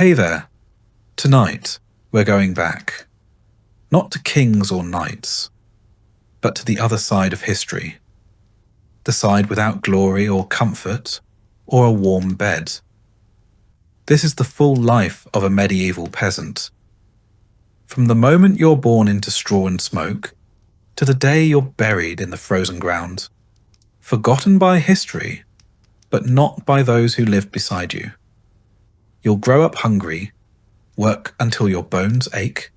Hey there. Tonight, we're going back. Not to kings or knights, but to the other side of history. The side without glory or comfort, or a warm bed. This is the full life of a medieval peasant. From the moment you're born into straw and smoke, to the day you're buried in the frozen ground. Forgotten by history, but not by those who lived beside you. You'll grow up hungry, work until your bones ache,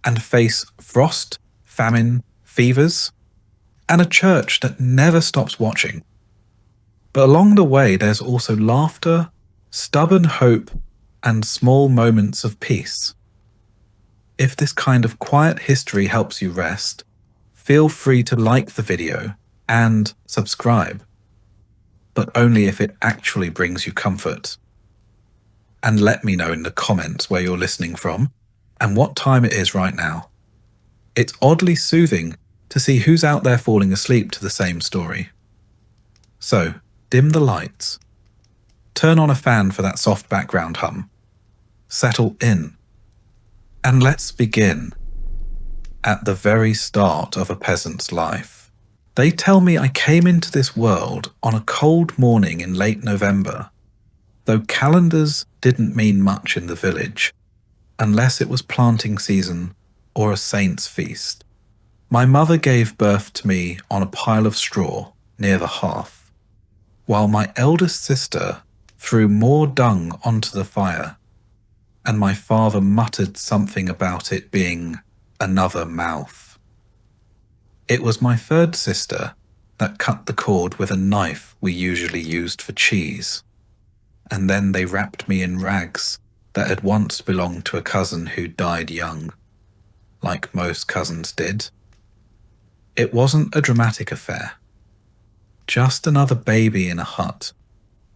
and face frost, famine, fevers, and a church that never stops watching. But along the way there's also laughter, stubborn hope, and small moments of peace. If this kind of quiet history helps you rest, feel free to like the video and subscribe, but only if it actually brings you comfort. And let me know in the comments where you're listening from and what time it is right now. It's oddly soothing to see who's out there falling asleep to the same story. So, dim the lights. Turn on a fan for that soft background hum. Settle in. And let's begin. At the very start of a peasant's life. They tell me I came into this world on a cold morning in late November, though calendars didn't mean much in the village, unless it was planting season or a saint's feast. My mother gave birth to me on a pile of straw near the hearth, while my eldest sister threw more dung onto the fire, and my father muttered something about it being another mouth. It was my third sister that cut the cord with a knife we usually used for cheese, and then they wrapped me in rags that had once belonged to a cousin who died young, like most cousins did. It wasn't a dramatic affair, just another baby in a hut,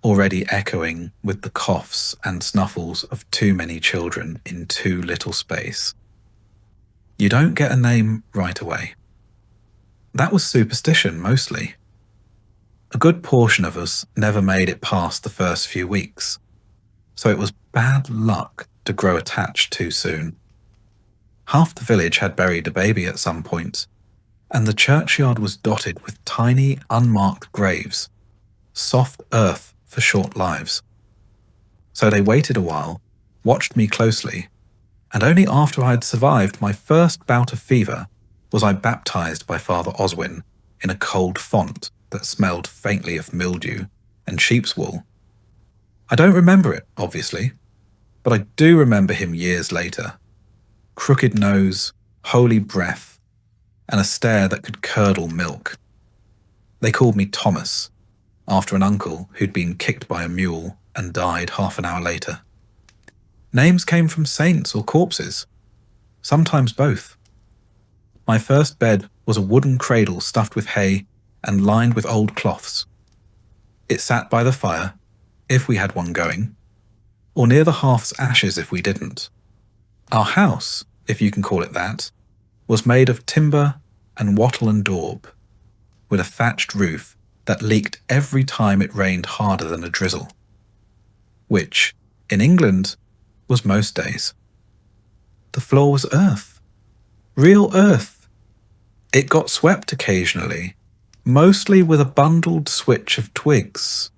already echoing with the coughs and snuffles of too many children in too little space. You don't get a name right away. That was superstition, mostly. A good portion of us never made it past the first few weeks, so it was bad luck to grow attached too soon. Half the village had buried a baby at some point, and the churchyard was dotted with tiny, unmarked graves, soft earth for short lives. So they waited a while, watched me closely, and only after I had survived my first bout of fever was I baptized by Father Oswin in a cold font that smelled faintly of mildew and sheep's wool. I don't remember it, obviously, but I do remember him years later. Crooked nose, holy breath, and a stare that could curdle milk. They called me Thomas, after an uncle who'd been kicked by a mule and died half an hour later. Names came from saints or corpses, sometimes both. My first bed was a wooden cradle stuffed with hay and lined with old cloths. It sat by the fire, if we had one going, or near the hearth's ashes if we didn't. Our house, if you can call it that, was made of timber and wattle and daub, with a thatched roof that leaked every time it rained harder than a drizzle, which, in England, was most days. The floor was earth, real earth. It got swept occasionally, mostly with a bundled switch of twigs,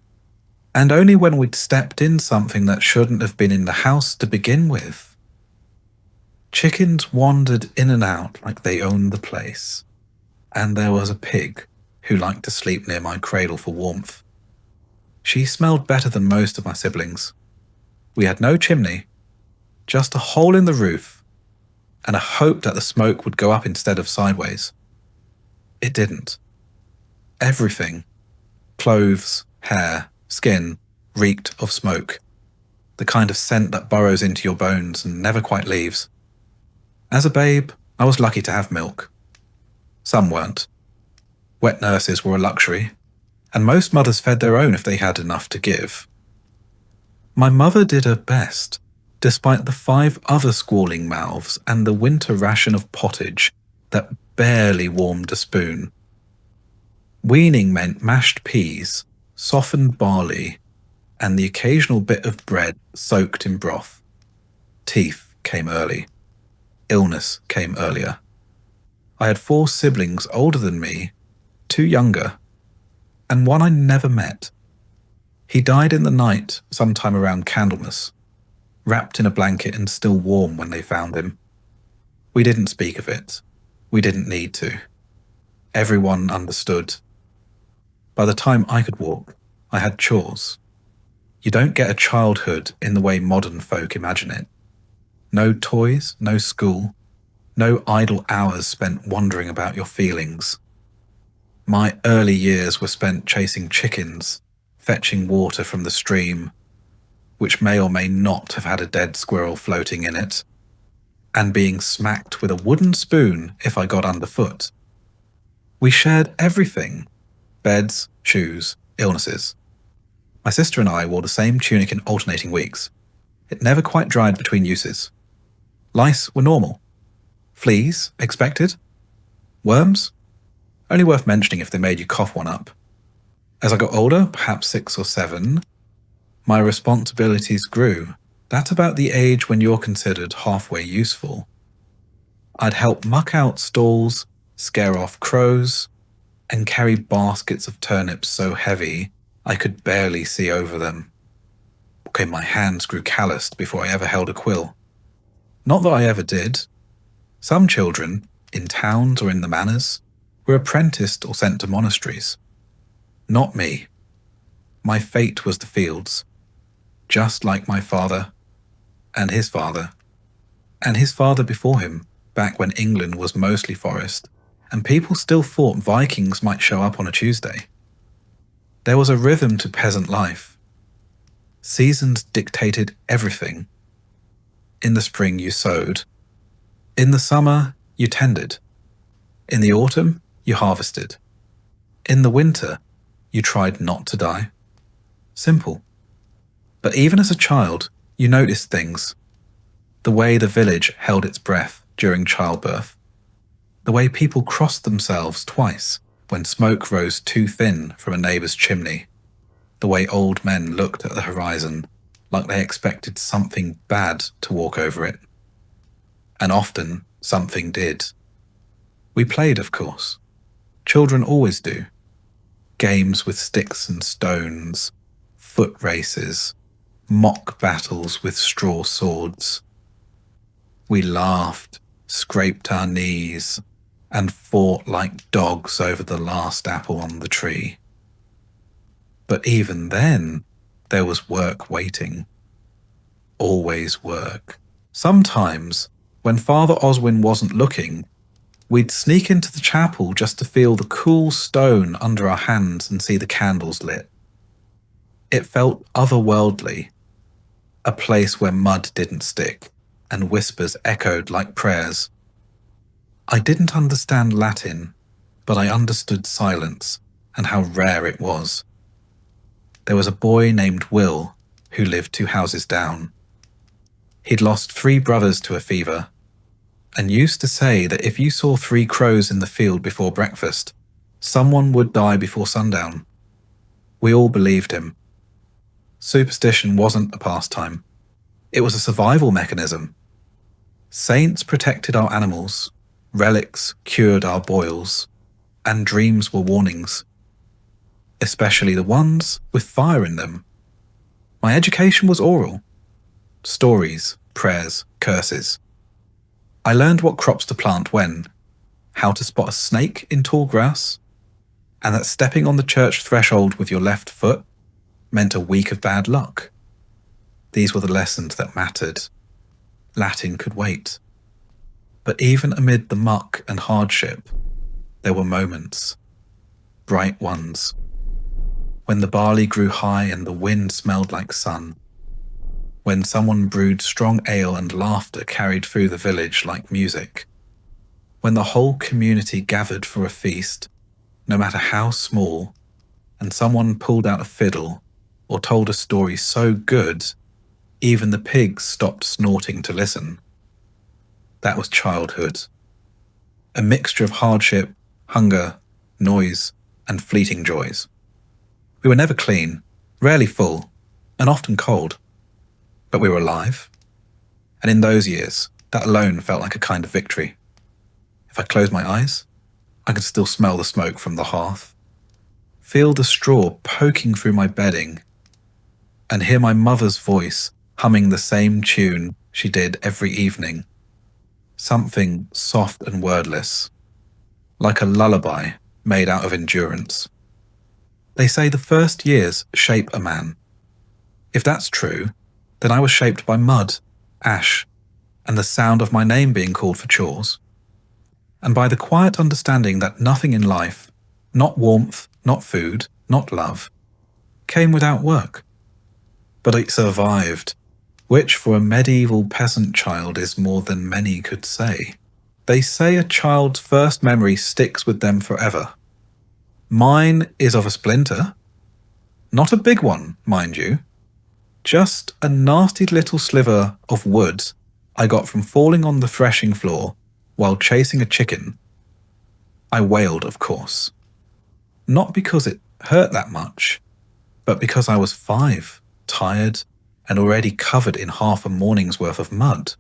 and only when we'd stepped in something that shouldn't have been in the house to begin with. Chickens wandered in and out like they owned the place, and there was a pig who liked to sleep near my cradle for warmth. She smelled better than most of my siblings. We had no chimney, just a hole in the roof, and a hope that the smoke would go up instead of sideways. It didn't. Everything, clothes, hair, skin, reeked of smoke, the kind of scent that burrows into your bones and never quite leaves. As a babe, I was lucky to have milk. Some weren't. Wet nurses were a luxury, and most mothers fed their own if they had enough to give. My mother did her best, despite the 5 other squalling mouths and the winter ration of pottage that barely warmed a spoon. Weaning meant mashed peas, softened barley, and the occasional bit of bread soaked in broth. Teeth came early. Illness came earlier. I had 4 siblings older than me, 2 younger, and one I never met. He died in the night sometime around Candlemas, wrapped in a blanket and still warm when they found him. We didn't speak of it. We didn't need to. Everyone understood. By the time I could walk, I had chores. You don't get a childhood in the way modern folk imagine it. No toys, no school, no idle hours spent wondering about your feelings. My early years were spent chasing chickens, fetching water from the stream, which may or may not have had a dead squirrel floating in it, and being smacked with a wooden spoon if I got underfoot. We shared everything: beds, shoes, illnesses. My sister and I wore the same tunic in alternating weeks. It never quite dried between uses. Lice were normal. Fleas, expected. Worms? Only worth mentioning if they made you cough one up. As I got older, perhaps 6 or 7, my responsibilities grew. That's about the age when you're considered halfway useful. I'd help muck out stalls, scare off crows, and carry baskets of turnips so heavy I could barely see over them. Okay, my hands grew calloused before I ever held a quill. Not that I ever did. Some children, in towns or in the manors, were apprenticed or sent to monasteries. Not me. My fate was the fields, just like my father, and his father before him, back when England was mostly forest, and people still thought Vikings might show up on a Tuesday. There was a rhythm to peasant life. Seasons dictated everything. In the spring you sowed. In the summer you tended. In the autumn you harvested. In the winter you tried not to die. Simple. But even as a child, you noticed things. The way the village held its breath during childbirth. The way people crossed themselves twice when smoke rose too thin from a neighbour's chimney. The way old men looked at the horizon like they expected something bad to walk over it. And often something did. We played, of course. Children always do. Games with sticks and stones, foot races, mock battles with straw swords. We laughed, scraped our knees, and fought like dogs over the last apple on the tree. But even then, there was work waiting. Always work. Sometimes, when Father Oswin wasn't looking, we'd sneak into the chapel just to feel the cool stone under our hands and see the candles lit. It felt otherworldly, a place where mud didn't stick and whispers echoed like prayers. I didn't understand Latin, but I understood silence and how rare it was. There was a boy named Will who lived 2 houses down. He'd lost 3 brothers to a fever, and used to say that if you saw 3 crows in the field before breakfast, someone would die before sundown. We all believed him. Superstition wasn't a pastime. It was a survival mechanism. Saints protected our animals, relics cured our boils, and dreams were warnings. Especially the ones with fire in them. My education was oral. Stories, prayers, curses. I learned what crops to plant when, how to spot a snake in tall grass, and that stepping on the church threshold with your left foot meant a week of bad luck. These were the lessons that mattered. Latin could wait. But even amid the muck and hardship, there were moments, bright ones, when the barley grew high and the wind smelled like sun, when someone brewed strong ale and laughter carried through the village like music, when the whole community gathered for a feast, no matter how small, and someone pulled out a fiddle or told a story so good, even the pigs stopped snorting to listen. That was childhood. A mixture of hardship, hunger, noise, and fleeting joys. We were never clean, rarely full, and often cold. But we were alive. And in those years, that alone felt like a kind of victory. If I closed my eyes, I could still smell the smoke from the hearth, feel the straw poking through my bedding, and hear my mother's voice humming the same tune she did every evening. Something soft and wordless, like a lullaby made out of endurance. They say the first years shape a man. If that's true, then I was shaped by mud, ash, and the sound of my name being called for chores, and by the quiet understanding that nothing in life, not warmth, not food, not love, came without work. But it survived, which for a medieval peasant child is more than many could say. They say a child's first memory sticks with them forever. Mine is of a splinter. Not a big one, mind you. Just a nasty little sliver of wood I got from falling on the threshing floor while chasing a chicken. I wailed, of course. Not because it hurt that much, but because I was 5, tired, and already covered in half a morning's worth of mud.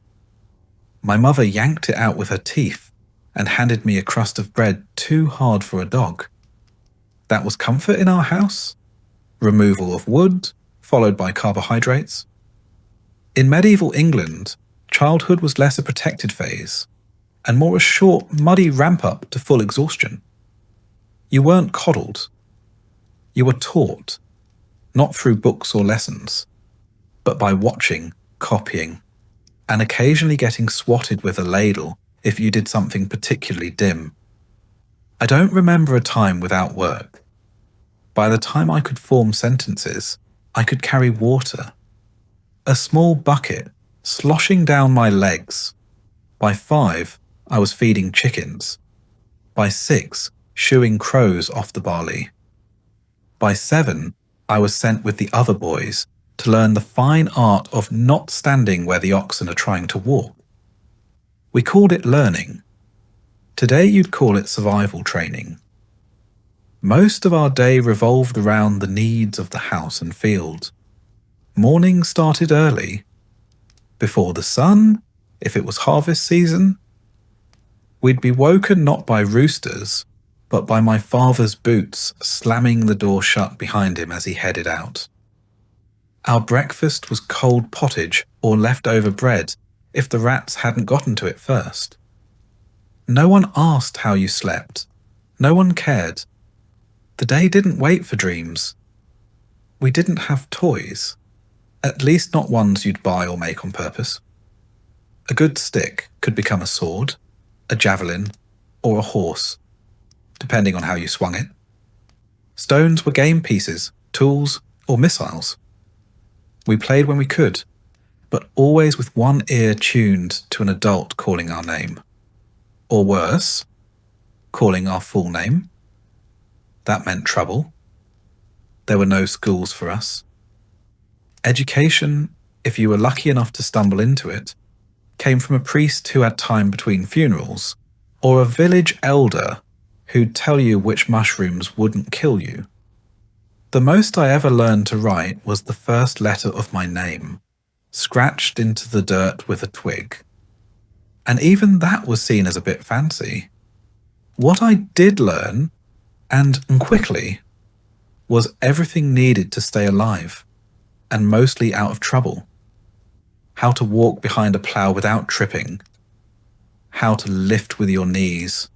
My mother yanked it out with her teeth and handed me a crust of bread too hard for a dog. That was comfort in our house. Removal of wood, followed by carbohydrates. In medieval England, childhood was less a protected phase, and more a short, muddy ramp-up to full exhaustion. You weren't coddled. You were taught, not through books or lessons, but by watching, copying, and occasionally getting swatted with a ladle if you did something particularly dim. I don't remember a time without work. By the time I could form sentences, I could carry water. A small bucket sloshing down my legs. By 5, I was feeding chickens. By 6, shooing crows off the barley. By 7, I was sent with the other boys to learn the fine art of not standing where the oxen are trying to walk. We called it learning. Today you'd call it survival training. Most of our day revolved around the needs of the house and field. Morning started early. Before the sun, if it was harvest season. We'd be woken not by roosters, but by my father's boots slamming the door shut behind him as he headed out. Our breakfast was cold pottage or leftover bread if the rats hadn't gotten to it first. No one asked how you slept. No one cared. The day didn't wait for dreams. We didn't have toys, at least not ones you'd buy or make on purpose. A good stick could become a sword, a javelin, or a horse, depending on how you swung it. Stones were game pieces, tools, or missiles. We played when we could, but always with one ear tuned to an adult calling our name. Or worse, calling our full name. That meant trouble. There were no schools for us. Education, if you were lucky enough to stumble into it, came from a priest who had time between funerals, or a village elder who'd tell you which mushrooms wouldn't kill you. The most I ever learned to write was the first letter of my name, scratched into the dirt with a twig. And even that was seen as a bit fancy. What I did learn, and quickly, was everything needed to stay alive, and mostly out of trouble. How to walk behind a plough without tripping, how to lift with your knees,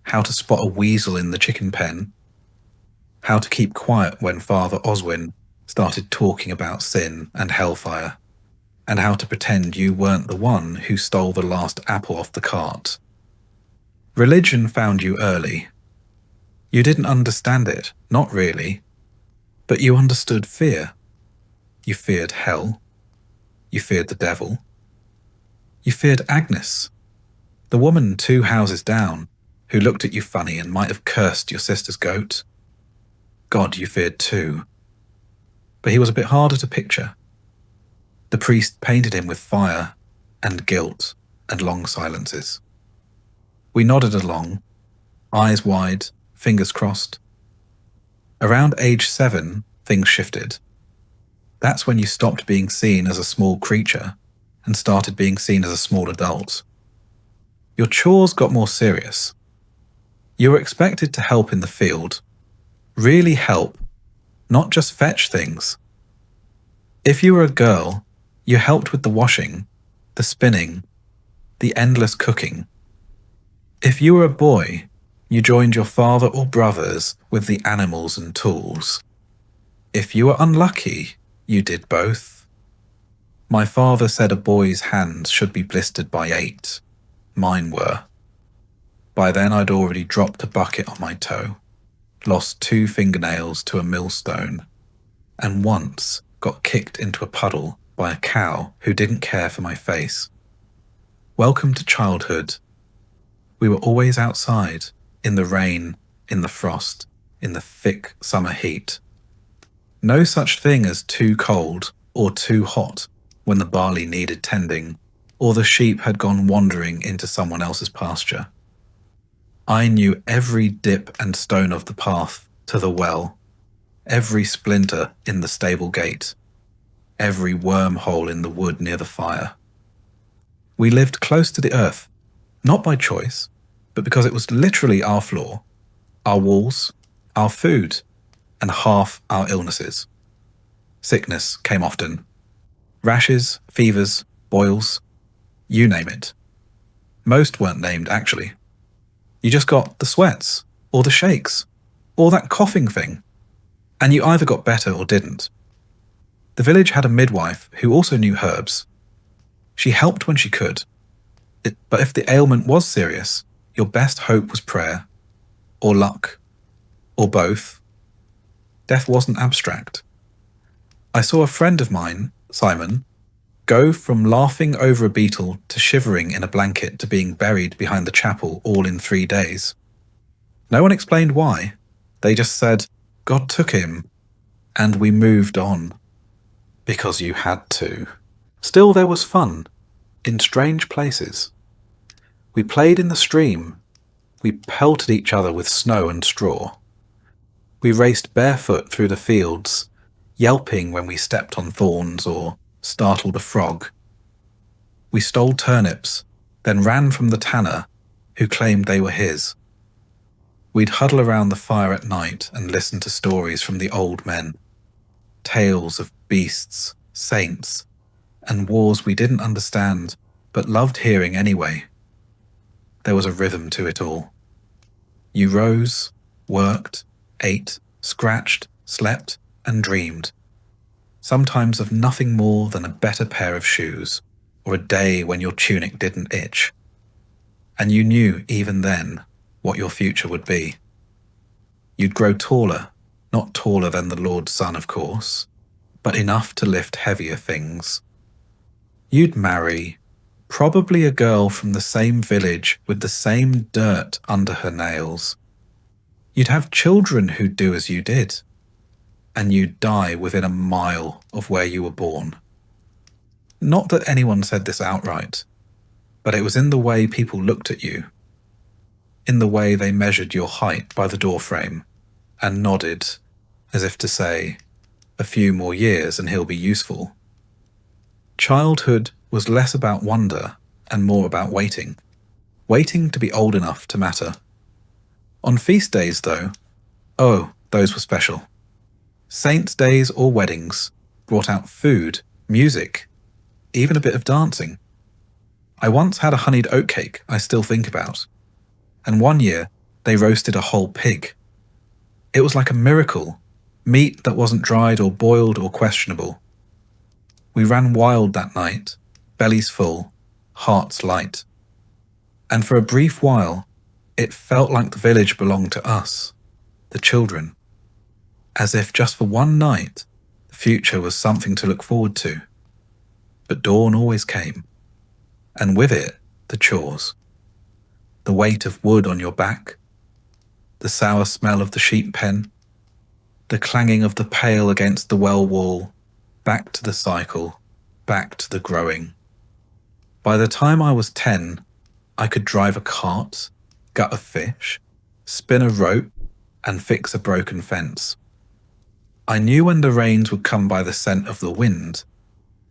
how to spot a weasel in the chicken pen, how to keep quiet when Father Oswin started talking about sin and hellfire, and how to pretend you weren't the one who stole the last apple off the cart. Religion found you early. You didn't understand it, not really, but you understood fear. You feared hell. You feared the devil. You feared Agnes, the woman 2 houses down, who looked at you funny and might have cursed your sister's goat. God you feared too. But he was a bit harder to picture. The priest painted him with fire and guilt and long silences. We nodded along, eyes wide, fingers crossed. Around age 7, things shifted. That's when you stopped being seen as a small creature and started being seen as a small adult. Your chores got more serious. You were expected to help in the field, really help, not just fetch things. If you were a girl, you helped with the washing, the spinning, the endless cooking. If you were a boy, you joined your father or brothers with the animals and tools. If you were unlucky, you did both. My father said a boy's hands should be blistered by 8. Mine were. By then I'd already dropped a bucket on my toe, lost 2 fingernails to a millstone, and once got kicked into a puddle by a cow who didn't care for my face. Welcome to childhood. We were always outside, in the rain, in the frost, in the thick summer heat. No such thing as too cold or too hot when the barley needed tending, or the sheep had gone wandering into someone else's pasture. I knew every dip and stone of the path to the well, every splinter in the stable gate, every wormhole in the wood near the fire. We lived close to the earth, not by choice, but because it was literally our floor, our walls, our food, and half our illnesses. Sickness came often. Rashes, fevers, boils, you name it. Most weren't named, actually. You just got the sweats, or the shakes, or that coughing thing, and you either got better or didn't. The village had a midwife who also knew herbs. She helped when she could, but if the ailment was serious, your best hope was prayer, or luck, or both. Death wasn't abstract. I saw a friend of mine, Simon, go from laughing over a beetle to shivering in a blanket to being buried behind the chapel all in 3 days. No one explained why. They just said, God took him, and we moved on. Because you had to. Still, there was fun, in strange places. We played in the stream. We pelted each other with snow and straw. We raced barefoot through the fields, yelping when we stepped on thorns or startled a frog. We stole turnips, then ran from the tanner, who claimed they were his. We'd huddle around the fire at night and listen to stories from the old men, tales of beasts, saints, and wars we didn't understand, but loved hearing anyway. There was a rhythm to it all. You rose, worked, ate, scratched, slept, and dreamed. Sometimes of nothing more than a better pair of shoes, or a day when your tunic didn't itch. And you knew even then what your future would be. You'd grow taller, not taller than the Lord's Son, of course, but enough to lift heavier things. You'd marry, probably a girl from the same village with the same dirt under her nails. You'd have children who'd do as you did, and you'd die within a mile of where you were born. Not that anyone said this outright, but it was in the way people looked at you, in the way they measured your height by the doorframe, and nodded, as if to say, a few more years and he'll be useful. Childhood was less about wonder and more about waiting to be old enough to matter. On feast days, though, oh, those were special. Saints' days or weddings brought out food, music, even a bit of dancing. I once had a honeyed oatcake I still think about, and one year they roasted a whole pig. It was like a miracle, meat that wasn't dried or boiled or questionable. We ran wild that night, bellies full, hearts light. And for a brief while, it felt like the village belonged to us, the children. As if just for one night, the future was something to look forward to. But dawn always came, and with it, the chores. The weight of wood on your back, the sour smell of the sheep pen, the clanging of the pail against the well wall, back to the cycle, back to the growing. By the time I was 10, I could drive a cart, gut a fish, spin a rope, and fix a broken fence. I knew when the rains would come by the scent of the wind,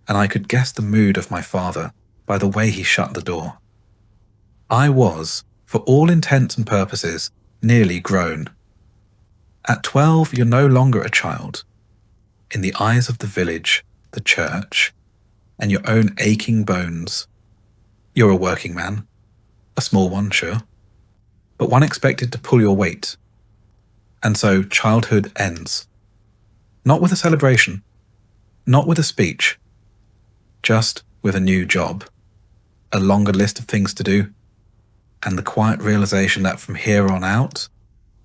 and I could guess the mood of my father by the way he shut the door. I was, for all intents and purposes, nearly grown. At 12, you're no longer a child. In the eyes of the village, the church, and your own aching bones, you're a working man. A small one, sure, but one expected to pull your weight. And so childhood ends. Not with a celebration, not with a speech, just with a new job, a longer list of things to do, and the quiet realization that from here on out,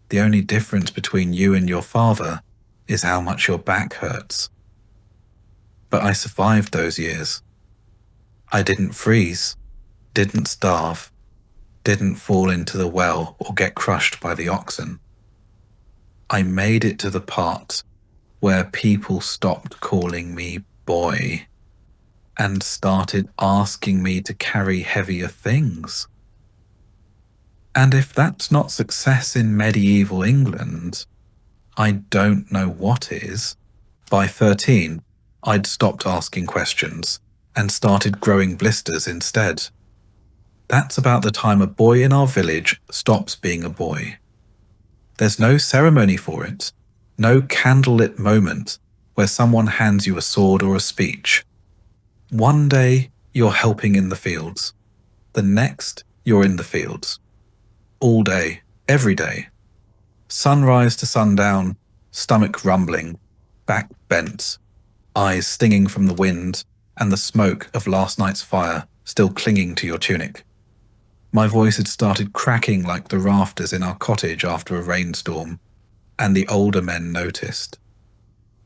the only difference between you and your father is how much your back hurts. But I survived those years. I didn't freeze, didn't starve, didn't fall into the well or get crushed by the oxen. I made it to the part where people stopped calling me boy and started asking me to carry heavier things. And if that's not success in medieval England, I don't know what is. By 13, I'd stopped asking questions and started growing blisters instead. That's about the time a boy in our village stops being a boy. There's no ceremony for it, no candlelit moment where someone hands you a sword or a speech. One day, you're helping in the fields. The next, you're in the fields. All day, every day. Sunrise to sundown, stomach rumbling, back bent, eyes stinging from the wind, and the smoke of last night's fire still clinging to your tunic. My voice had started cracking like the rafters in our cottage after a rainstorm, and the older men noticed.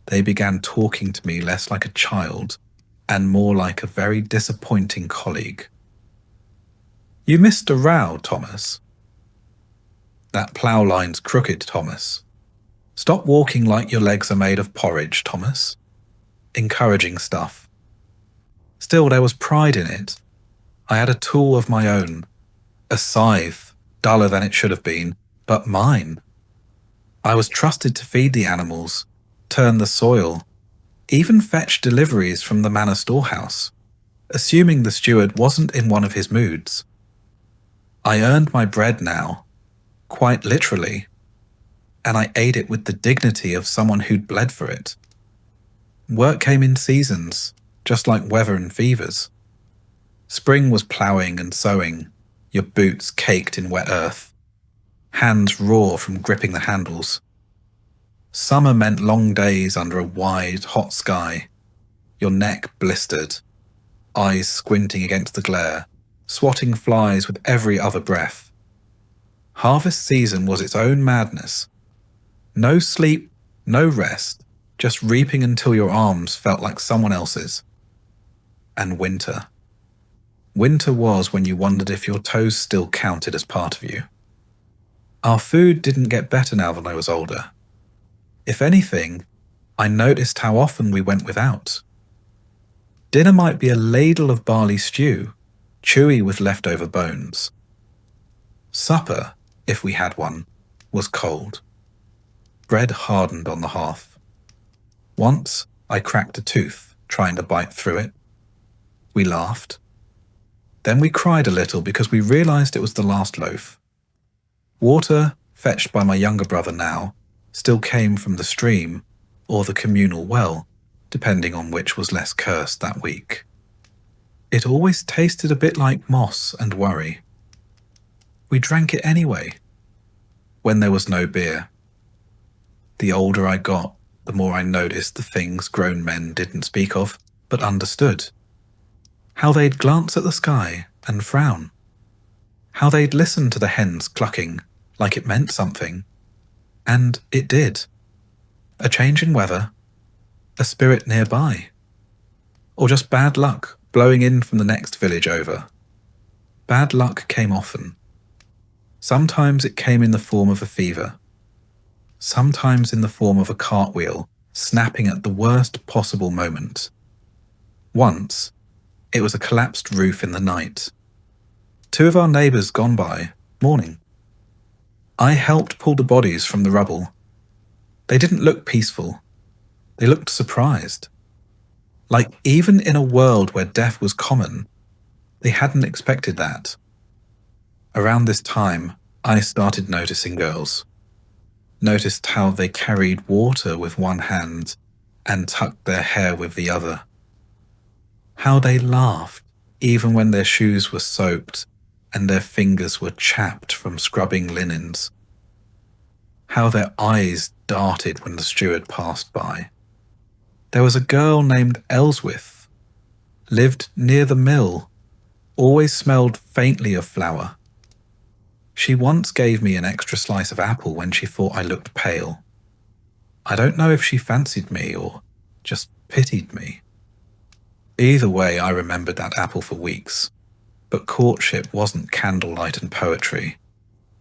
They began talking to me less like a child and more like a very disappointing colleague. "You missed a row, Thomas." "That plough line's crooked, Thomas." "Stop walking like your legs are made of porridge, Thomas." Encouraging stuff. Still, there was pride in it. I had a tool of my own. A scythe, duller than it should have been, but mine. I was trusted to feed the animals, turn the soil, even fetch deliveries from the manor storehouse, assuming the steward wasn't in one of his moods. I earned my bread now, quite literally, and I ate it with the dignity of someone who'd bled for it. Work came in seasons, just like weather and fevers. Spring was ploughing and sowing, your boots caked in wet earth, hands raw from gripping the handles. Summer meant long days under a wide, hot sky, your neck blistered, eyes squinting against the glare, swatting flies with every other breath. Harvest season was its own madness. No sleep, no rest, just reaping until your arms felt like someone else's. And winter. Winter was when you wondered if your toes still counted as part of you. Our food didn't get better now that I was older. If anything, I noticed how often we went without. Dinner might be a ladle of barley stew, chewy with leftover bones. Supper, if we had one, was cold. Bread hardened on the hearth. Once, I cracked a tooth, trying to bite through it. We laughed. Then we cried a little because we realized it was the last loaf. Water, fetched by my younger brother now, still came from the stream or the communal well, depending on which was less cursed that week. It always tasted a bit like moss and worry. We drank it anyway, when there was no beer. The older I got, the more I noticed the things grown men didn't speak of, but understood. How they'd glance at the sky and frown. How they'd listen to the hens clucking like it meant something. And it did. A change in weather, a spirit nearby, or just bad luck blowing in from the next village over. Bad luck came often. Sometimes it came in the form of a fever. Sometimes in the form of a cartwheel snapping at the worst possible moment. Once, it was a collapsed roof in the night. 2 of our neighbours gone by, mourning. I helped pull the bodies from the rubble. They didn't look peaceful. They looked surprised. Like, even in a world where death was common, they hadn't expected that. Around this time, I started noticing girls. Noticed how they carried water with one hand and tucked their hair with the other. How they laughed even when their shoes were soaked and their fingers were chapped from scrubbing linens. How their eyes darted when the steward passed by. There was a girl named Elswith, lived near the mill, always smelled faintly of flour. She once gave me an extra slice of apple when she thought I looked pale. I don't know if she fancied me or just pitied me. Either way, I remembered that apple for weeks. But courtship wasn't candlelight and poetry.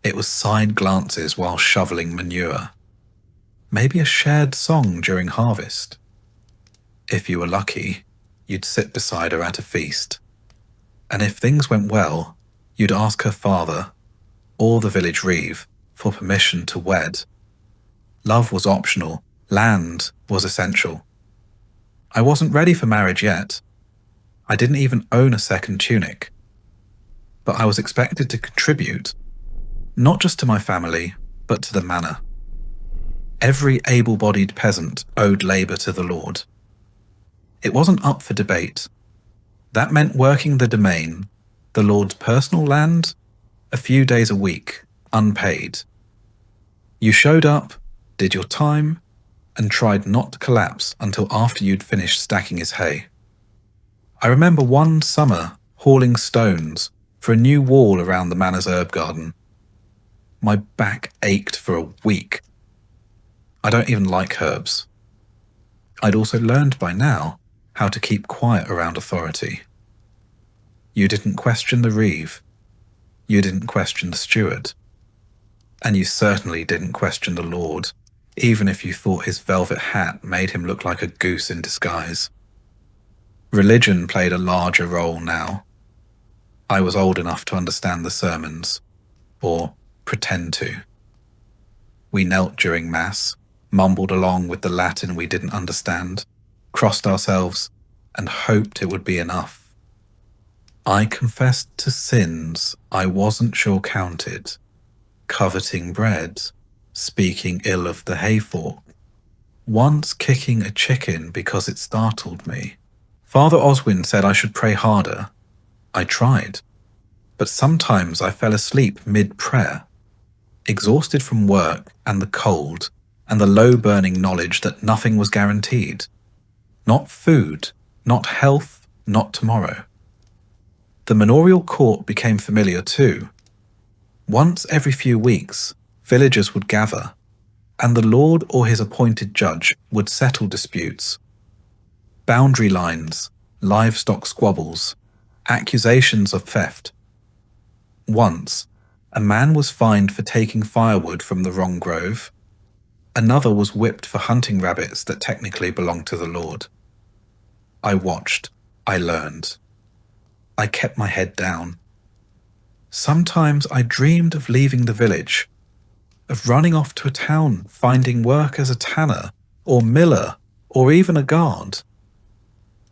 It was side glances while shoveling manure. Maybe a shared song during harvest. If you were lucky, you'd sit beside her at a feast. And if things went well, you'd ask her father, or the village reeve, for permission to wed. Love was optional, land was essential. I wasn't ready for marriage yet. I didn't even own a second tunic. But I was expected to contribute, not just to my family, but to the manor. Every able-bodied peasant owed labour to the lord. It wasn't up for debate. That meant working the domain, the lord's personal land, a few days a week, unpaid. You showed up, did your time, and tried not to collapse until after you'd finished stacking his hay. I remember one summer hauling stones for a new wall around the manor's herb garden. My back ached for a week. I don't even like herbs. I'd also learned by now how to keep quiet around authority. You didn't question the reeve. You didn't question the steward. And you certainly didn't question the lord, even if you thought his velvet hat made him look like a goose in disguise. Religion played a larger role now. I was old enough to understand the sermons, or pretend to. We knelt during Mass, mumbled along with the Latin we didn't understand, crossed ourselves, and hoped it would be enough. I confessed to sins I wasn't sure counted, coveting bread, speaking ill of the hayfork, once kicking a chicken because it startled me. Father Oswin said I should pray harder. I tried, but sometimes I fell asleep mid-prayer, exhausted from work and the cold and the low-burning knowledge that nothing was guaranteed. Not food, not health, not tomorrow. The manorial court became familiar too. Once every few weeks, villagers would gather, and the lord or his appointed judge would settle disputes. Boundary lines, livestock squabbles, accusations of theft. Once, a man was fined for taking firewood from the wrong grove. Another was whipped for hunting rabbits that technically belonged to the lord. I watched. I learned. I kept my head down. Sometimes I dreamed of leaving the village, of running off to a town, finding work as a tanner, or miller, or even a guard.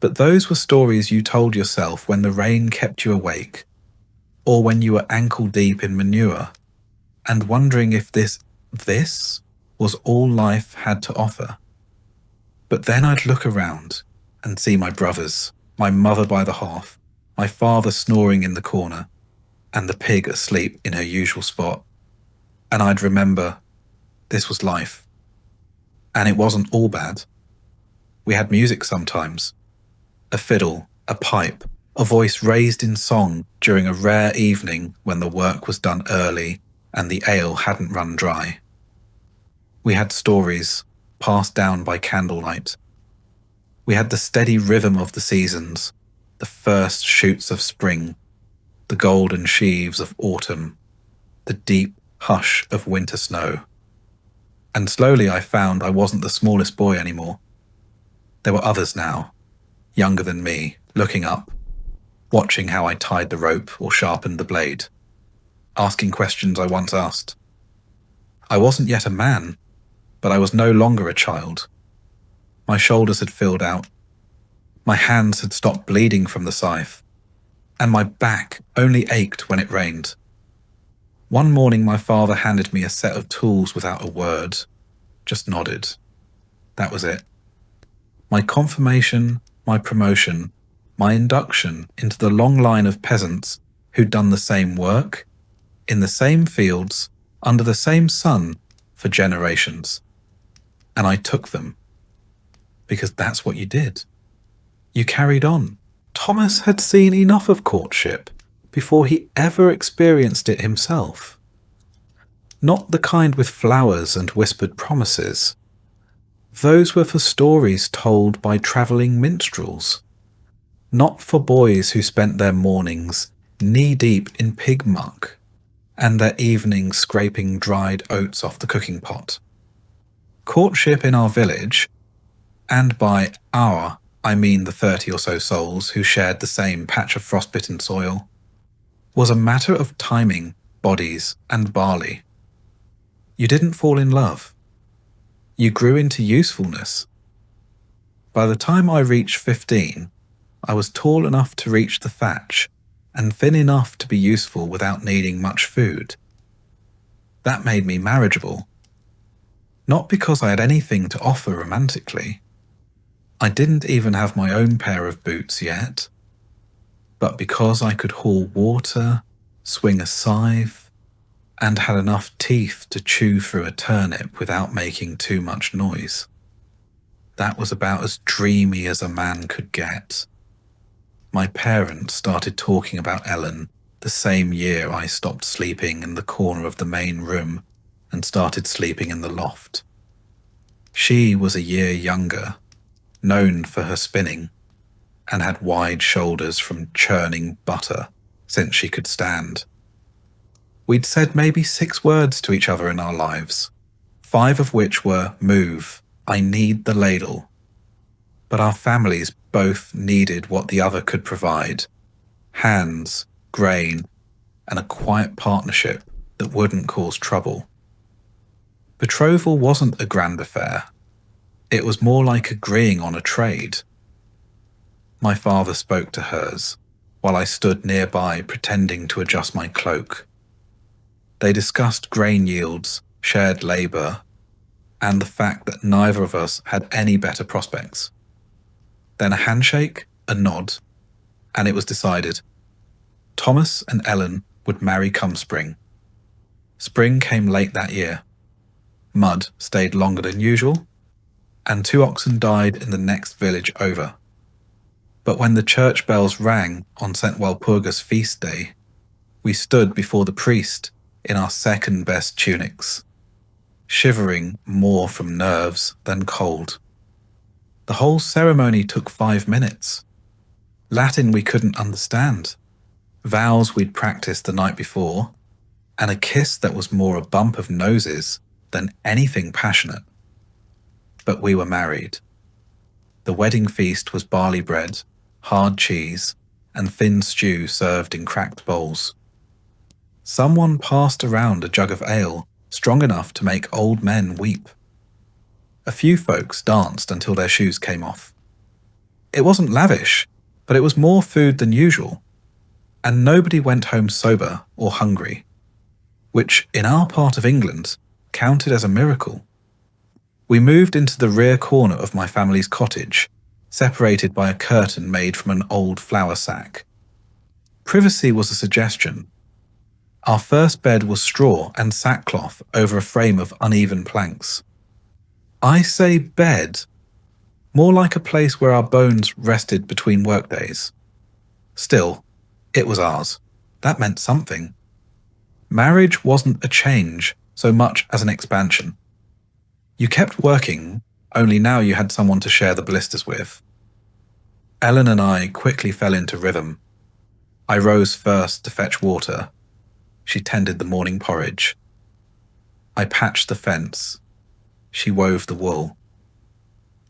But those were stories you told yourself when the rain kept you awake, or when you were ankle-deep in manure, and wondering if this was all life had to offer. But then I'd look around and see my brothers, my mother by the hearth, my father snoring in the corner, and the pig asleep in her usual spot. And I'd remember this was life. And it wasn't all bad. We had music sometimes. A fiddle, a pipe, a voice raised in song during a rare evening when the work was done early and the ale hadn't run dry. We had stories passed down by candlelight. We had the steady rhythm of the seasons, the first shoots of spring, the golden sheaves of autumn, the deep hush of winter snow. And slowly I found I wasn't the smallest boy anymore. There were others now, younger than me, looking up, watching how I tied the rope or sharpened the blade, asking questions I once asked. I wasn't yet a man, but I was no longer a child. My shoulders had filled out. My hands had stopped bleeding from the scythe, and my back only ached when it rained. One morning my father handed me a set of tools without a word, just nodded. That was it. My confirmation, my promotion, my induction into the long line of peasants who'd done the same work, in the same fields, under the same sun for generations. And I took them. Because that's what you did. You carried on. Thomas had seen enough of courtship before he ever experienced it himself. Not the kind with flowers and whispered promises. Those were for stories told by travelling minstrels. Not for boys who spent their mornings knee-deep in pig muck and their evenings scraping dried oats off the cooking pot. Courtship in our village, and by our I mean the 30 or so souls who shared the same patch of frostbitten soil, was a matter of timing, bodies, and barley. You didn't fall in love. You grew into usefulness. By the time I reached 15, I was tall enough to reach the thatch and thin enough to be useful without needing much food. That made me marriageable. Not because I had anything to offer romantically. I didn't even have my own pair of boots yet, but because I could haul water, swing a scythe, and had enough teeth to chew through a turnip without making too much noise. That was about as dreamy as a man could get. My parents started talking about Ellen the same year I stopped sleeping in the corner of the main room and started sleeping in the loft. She was a year younger, known for her spinning, and had wide shoulders from churning butter since she could stand. We'd said maybe 6 words to each other in our lives, 5 of which were, "Move, I need the ladle." But our families both needed what the other could provide: hands, grain, and a quiet partnership that wouldn't cause trouble. Betrothal wasn't a grand affair. It was more like agreeing on a trade. My father spoke to hers, while I stood nearby pretending to adjust my cloak. They discussed grain yields, shared labour, and the fact that neither of us had any better prospects. Then a handshake, a nod, and it was decided. Thomas and Ellen would marry come spring. Spring came late that year. Mud stayed longer than usual, and 2 oxen died in the next village over. But when the church bells rang on St. Walpurga's feast day, we stood before the priest in our second-best tunics, shivering more from nerves than cold. The whole ceremony took 5 minutes. Latin we couldn't understand, vows we'd practiced the night before, and a kiss that was more a bump of noses than anything passionate. But we were married. The wedding feast was barley bread, hard cheese, and thin stew served in cracked bowls. Someone passed around a jug of ale strong enough to make old men weep. A few folks danced until their shoes came off. It wasn't lavish, but it was more food than usual, and nobody went home sober or hungry, which in our part of England counted as a miracle. We moved into the rear corner of my family's cottage, separated by a curtain made from an old flour sack. Privacy was a suggestion. Our first bed was straw and sackcloth over a frame of uneven planks. I say bed, more like a place where our bones rested between workdays. Still, it was ours. That meant something. Marriage wasn't a change so much as an expansion. You kept working, only now you had someone to share the blisters with. Ellen and I quickly fell into rhythm. I rose first to fetch water. She tended the morning porridge. I patched the fence. She wove the wool.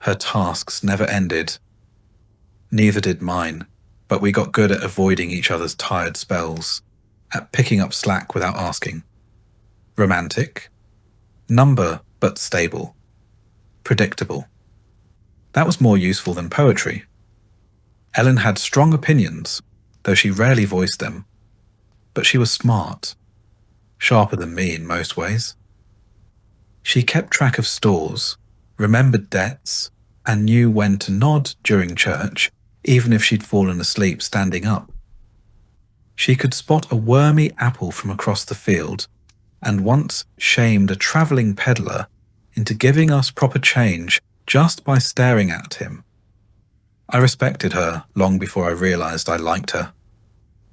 Her tasks never ended. Neither did mine, but we got good at avoiding each other's tired spells, at picking up slack without asking. Romantic? Number but stable. Predictable. That was more useful than poetry. Ellen had strong opinions, though she rarely voiced them. But she was smart, sharper than me in most ways. She kept track of stores, remembered debts, and knew when to nod during church, even if she'd fallen asleep standing up. She could spot a wormy apple from across the field, and once shamed a travelling peddler into giving us proper change just by staring at him. I respected her long before I realised I liked her.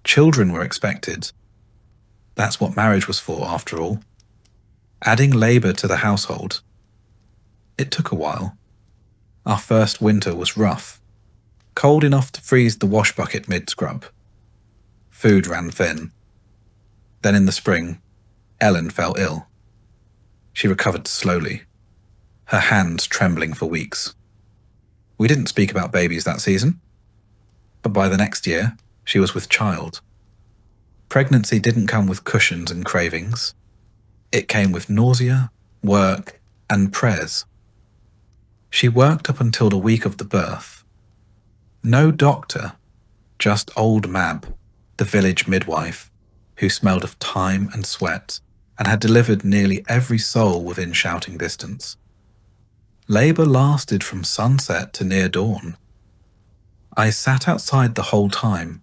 Children were expected. That's what marriage was for, after all. Adding labour to the household. It took a while. Our first winter was rough. Cold enough to freeze the wash bucket mid-scrub. Food ran thin. Then in the spring, Ellen fell ill. She recovered slowly, her hands trembling for weeks. We didn't speak about babies that season, but by the next year, she was with child. Pregnancy didn't come with cushions and cravings. It came with nausea, work, and prayers. She worked up until the week of the birth. No doctor, just old Mab, the village midwife, who smelled of thyme and sweat and had delivered nearly every soul within shouting distance. Labour lasted from sunset to near dawn. I sat outside the whole time,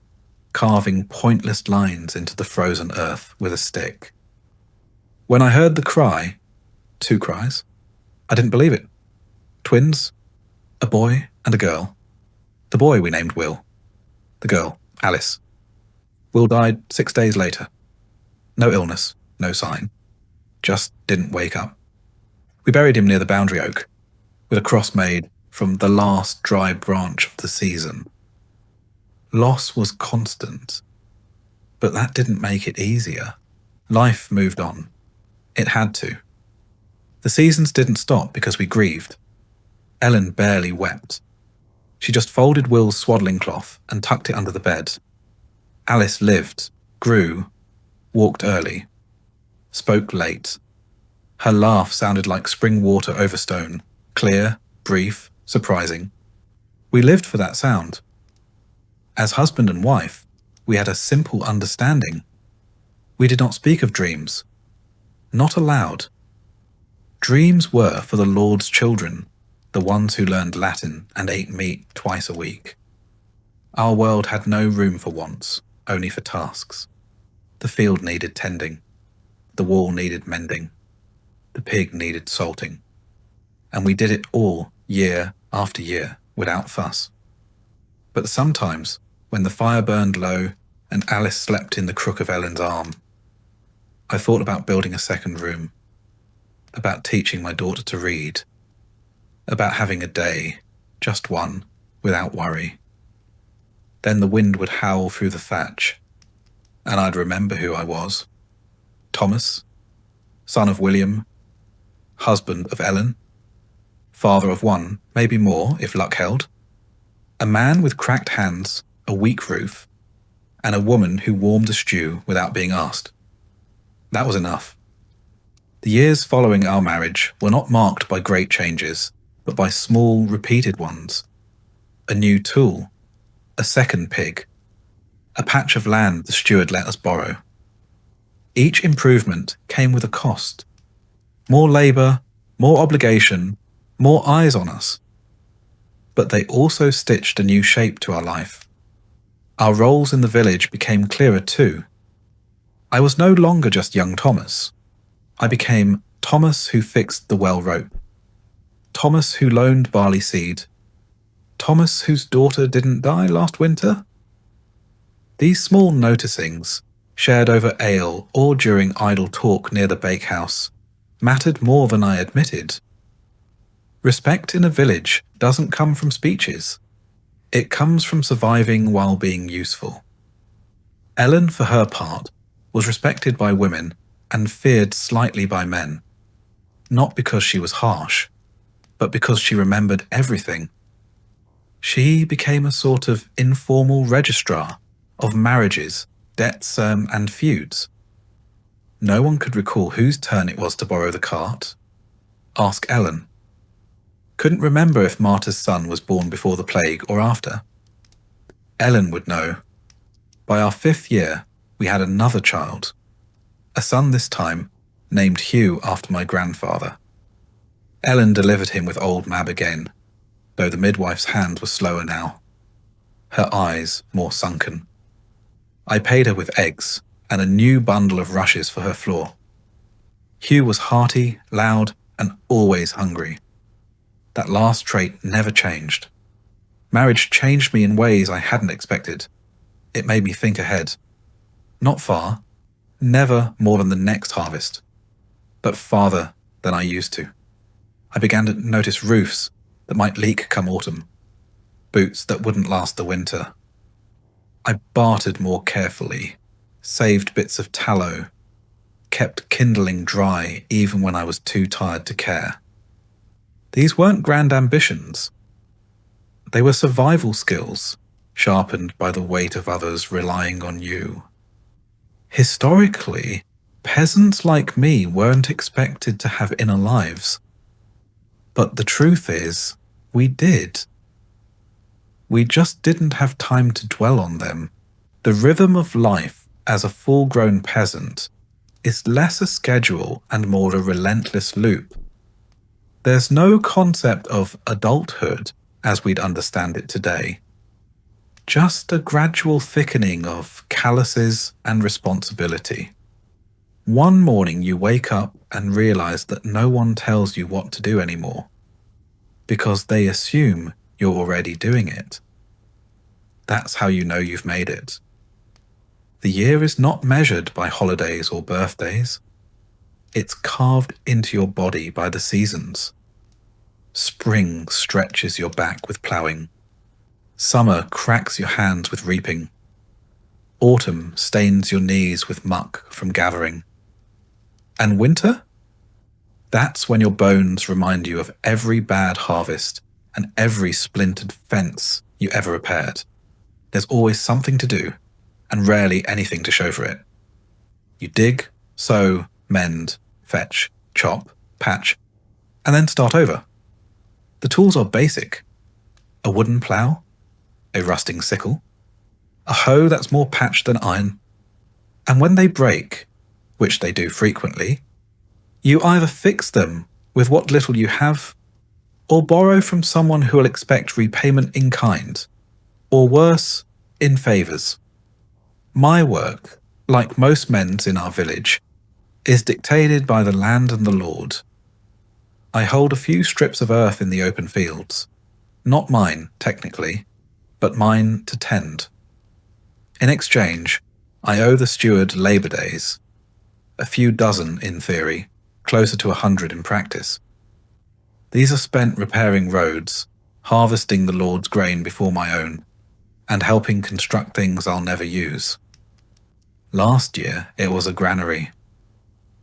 carving pointless lines into the frozen earth with a stick. When I heard the cry, 2 cries, I didn't believe it. Twins, a boy and a girl. The boy we named Will. The girl, Alice. Will died 6 days later. No illness, no sign. Just didn't wake up. We buried him near the boundary oak, with a cross made from the last dry branch of the season. Loss was constant, but that didn't make it easier. Life moved on. It had to. The seasons didn't stop because we grieved. Ellen barely wept. She just folded Will's swaddling cloth and tucked it under the bed. Alice lived, grew, walked early, spoke late. Her laugh sounded like spring water over stone, clear, brief, surprising. We lived for that sound. As husband and wife, we had a simple understanding. We did not speak of dreams. Not aloud. Dreams were for the Lord's children, the ones who learned Latin and ate meat twice a week. Our world had no room for wants, only for tasks. The field needed tending. The wall needed mending. The pig needed salting. And we did it all year after year without fuss. But sometimes, when the fire burned low and Alice slept in the crook of Ellen's arm, I thought about building a second room, about teaching my daughter to read, about having a day, just one, without worry. Then the wind would howl through the thatch, and I'd remember who I was. Thomas, son of William, husband of Ellen, father of one, maybe more if luck held, a man with cracked hands, a weak roof, and a woman who warmed a stew without being asked. That was enough. The years following our marriage were not marked by great changes, but by small, repeated ones. A new tool, a second pig, a patch of land the steward let us borrow. Each improvement came with a cost. More labour, more obligation, more eyes on us. But they also stitched a new shape to our life. Our roles in the village became clearer too. I was no longer just young Thomas. I became Thomas who fixed the well rope, Thomas who loaned barley seed, Thomas whose daughter didn't die last winter. These small noticings, shared over ale or during idle talk near the bakehouse, mattered more than I admitted. Respect in a village doesn't come from speeches. It comes from surviving while being useful. Ellen, for her part, was respected by women and feared slightly by men, not because she was harsh, but because she remembered everything. She became a sort of informal registrar of marriages, debts, and feuds. No one could recall whose turn it was to borrow the cart. Ask Ellen. Couldn't remember if Martha's son was born before the plague or after. Ellen would know. By our 5th year, we had another child, a son this time, named Hugh after my grandfather. Ellen delivered him with old Mab again, though the midwife's hand was slower now, her eyes more sunken. I paid her with eggs and a new bundle of rushes for her floor. Hugh was hearty, loud, and always hungry. That last trait never changed. Marriage changed me in ways I hadn't expected. It made me think ahead. Not far, never more than the next harvest, but farther than I used to. I began to notice roofs that might leak come autumn, boots that wouldn't last the winter. I bartered more carefully, saved bits of tallow, kept kindling dry even when I was too tired to care. These weren't grand ambitions. They were survival skills, sharpened by the weight of others relying on you. Historically, peasants like me weren't expected to have inner lives. But the truth is, we did. We just didn't have time to dwell on them. The rhythm of life as a full-grown peasant is less a schedule and more a relentless loop. There's no concept of adulthood as we'd understand it today. Just a gradual thickening of calluses and responsibility. One morning you wake up and realize that no one tells you what to do anymore, because they assume you're already doing it. That's how you know you've made it. The year is not measured by holidays or birthdays. It's carved into your body by the seasons. Spring stretches your back with ploughing. Summer cracks your hands with reaping. Autumn stains your knees with muck from gathering. And winter? That's when your bones remind you of every bad harvest and every splintered fence you ever repaired. There's always something to do, and rarely anything to show for it. You dig, sow, mend, fetch, chop, patch, and then start over. The tools are basic. A wooden plough, a rusting sickle, a hoe that's more patched than iron. And when they break, which they do frequently, you either fix them with what little you have, or borrow from someone who will expect repayment in kind, or worse, in favours. My work, like most men's in our village, is dictated by the land and the Lord. I hold a few strips of earth in the open fields, not mine, technically, but mine to tend. In exchange, I owe the steward labour days, a few dozen in theory, closer to 100 in practice. These are spent repairing roads, harvesting the Lord's grain before my own, and helping construct things I'll never use. Last year it was a granary.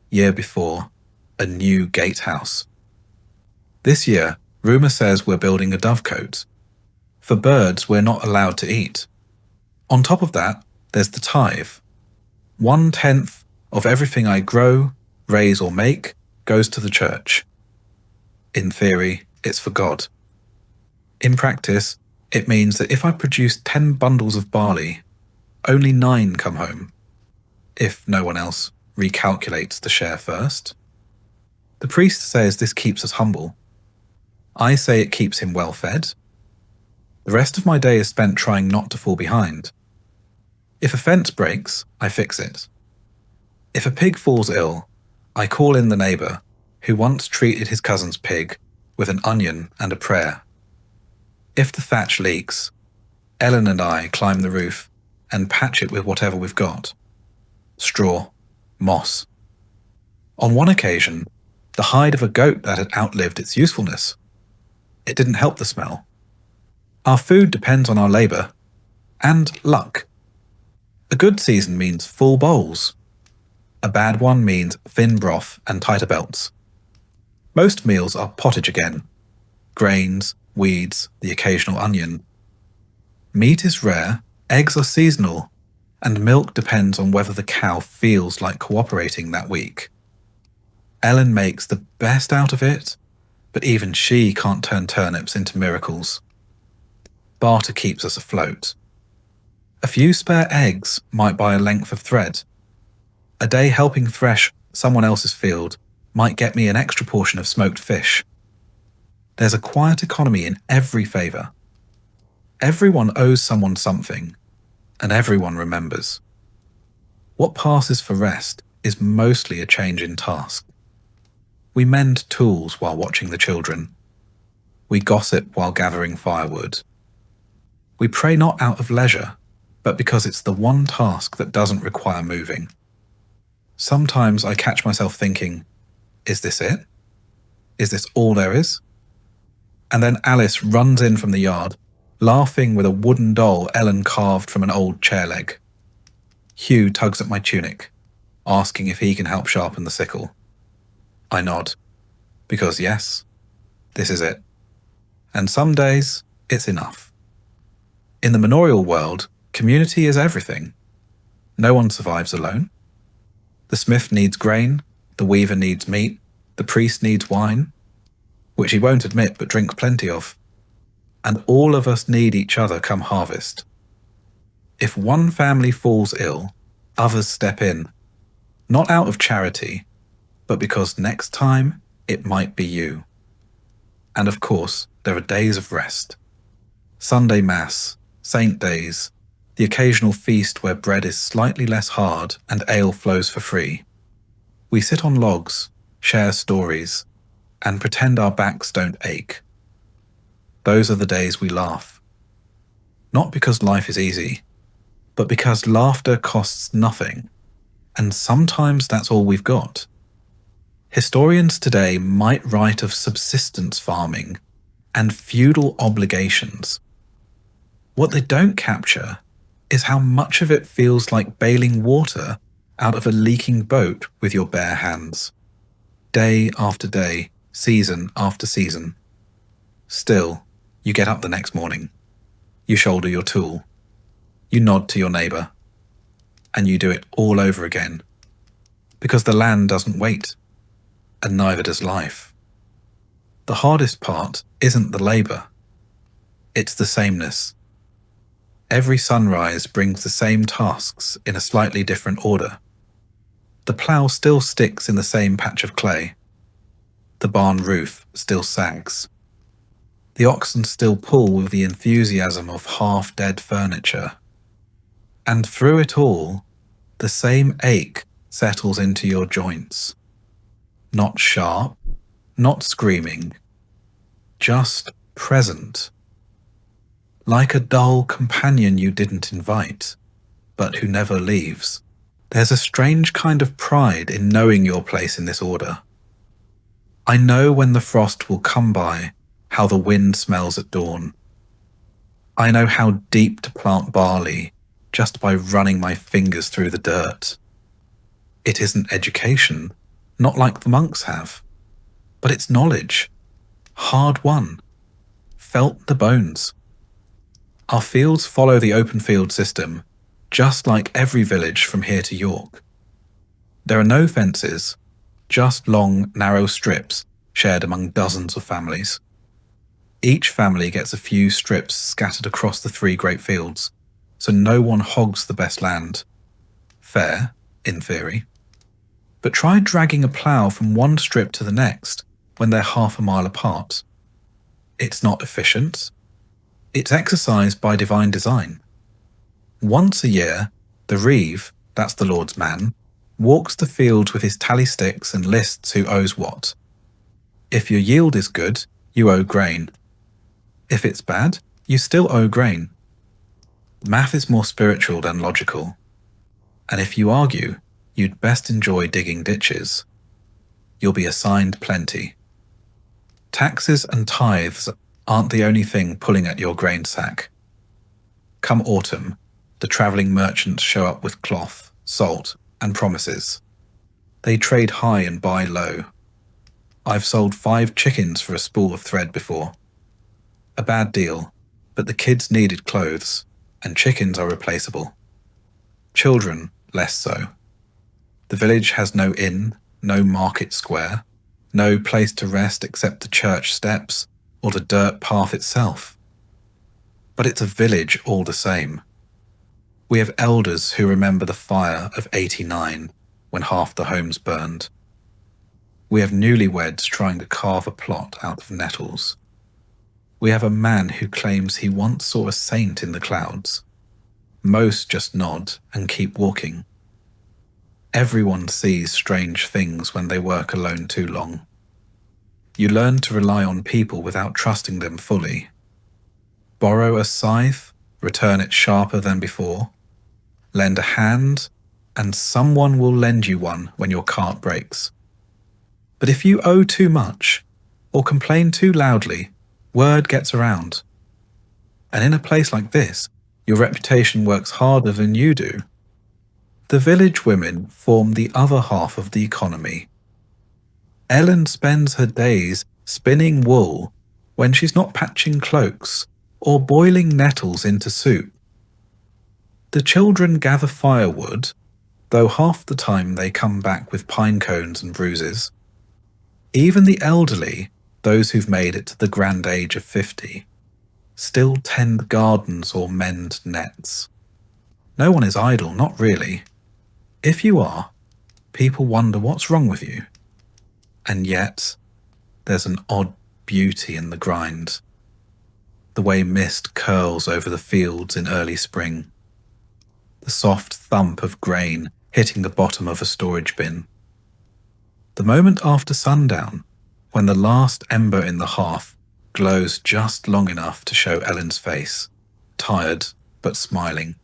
Year before, a new gatehouse. This year, rumour says we're building a dovecote. For birds we're not allowed to eat. On top of that, there's the tithe. 1/10 of everything I grow, raise or make goes to the church. In theory, it's for God. In practice, it means that if I produce 10 bundles of barley, only 9 come home, if no one else recalculates the share first. The priest says this keeps us humble. I say it keeps him well fed. The rest of my day is spent trying not to fall behind. If a fence breaks, I fix it. If a pig falls ill, I call in the neighbour, who once treated his cousin's pig with an onion and a prayer. If the thatch leaks, Ellen and I climb the roof and patch it with whatever we've got. Straw, moss. On one occasion, the hide of a goat that had outlived its usefulness. It didn't help the smell. Our food depends on our labour, and luck. A good season means full bowls. A bad one means thin broth and tighter belts. Most meals are pottage again. Grains, weeds, the occasional onion. Meat is rare, eggs are seasonal, and milk depends on whether the cow feels like cooperating that week. Ellen makes the best out of it, but even she can't turn turnips into miracles. Barter keeps us afloat. A few spare eggs might buy a length of thread. A day helping thresh someone else's field might get me an extra portion of smoked fish. There's a quiet economy in every favour. Everyone owes someone something, and everyone remembers. What passes for rest is mostly a change in task. We mend tools while watching the children. We gossip while gathering firewood. We pray not out of leisure, but because it's the one task that doesn't require moving. Sometimes I catch myself thinking, is this it? Is this all there is? And then Alice runs in from the yard, laughing with a wooden doll Ellen carved from an old chair leg. Hugh tugs at my tunic, asking if he can help sharpen the sickle. I nod, because yes, this is it. And some days, it's enough. In the manorial world, community is everything. No one survives alone. The smith needs grain, the weaver needs meat, the priest needs wine, which he won't admit but drinks plenty of. And all of us need each other come harvest. If one family falls ill, others step in, not out of charity, but because next time it might be you. And of course, there are days of rest. Sunday Mass, Saint Days, the occasional feast where bread is slightly less hard and ale flows for free. We sit on logs, share stories, and pretend our backs don't ache. Those are the days we laugh. Not because life is easy, but because laughter costs nothing, and sometimes that's all we've got. Historians today might write of subsistence farming and feudal obligations. What they don't capture is how much of it feels like bailing water out of a leaking boat with your bare hands. Day after day, season after season. Still, you get up the next morning. You shoulder your tool. You nod to your neighbour. And you do it all over again. Because the land doesn't wait. And neither does life. The hardest part isn't the labour. It's the sameness. Every sunrise brings the same tasks in a slightly different order. The plough still sticks in the same patch of clay. The barn roof still sags. The oxen still pull with the enthusiasm of half-dead furniture. And through it all, the same ache settles into your joints. Not sharp, not screaming, just present. Like a dull companion you didn't invite, but who never leaves. There's a strange kind of pride in knowing your place in this order. I know when the frost will come by, how the wind smells at dawn. I know how deep to plant barley just by running my fingers through the dirt. It isn't education, not like the monks have, but it's knowledge, hard won, felt the bones. Our fields follow the open field system, just like every village from here to York. There are no fences, just long, narrow strips shared among dozens of families. Each family gets a few strips scattered across the 3 great fields, so no one hogs the best land. Fair, in theory. But try dragging a plough from one strip to the next when they're half a mile apart. It's not efficient. It's exercised by divine design. Once a year, the reeve, that's the Lord's man, walks the fields with his tally sticks and lists who owes what. If your yield is good, you owe grain. If it's bad, you still owe grain. Math is more spiritual than logical. And if you argue, you'd best enjoy digging ditches. You'll be assigned plenty. Taxes and tithes aren't the only thing pulling at your grain sack. Come autumn, the travelling merchants show up with cloth, salt, and promises. They trade high and buy low. I've sold 5 chickens for a spool of thread before. A bad deal, but the kids needed clothes, and chickens are replaceable. Children, less so. The village has no inn, no market square, no place to rest except the church steps or the dirt path itself. But it's a village all the same. We have elders who remember the fire of '89 when half the homes burned. We have newlyweds trying to carve a plot out of nettles. We have a man who claims he once saw a saint in the clouds. Most just nod and keep walking. Everyone sees strange things when they work alone too long. You learn to rely on people without trusting them fully. Borrow a scythe, return it sharper than before. Lend a hand, and someone will lend you one when your cart breaks. But if you owe too much, or complain too loudly, word gets around. And in a place like this, your reputation works harder than you do. The village women form the other half of the economy. Ellen spends her days spinning wool when she's not patching cloaks or boiling nettles into soup. The children gather firewood, though half the time they come back with pine cones and bruises. Even the elderly, those who've made it to the grand age of 50, still tend gardens or mend nets. No one is idle, not really. If you are, people wonder what's wrong with you. And yet, there's an odd beauty in the grind. The way mist curls over the fields in early spring. The soft thump of grain hitting the bottom of a storage bin. The moment after sundown, when the last ember in the hearth glows just long enough to show Ellen's face, tired but smiling.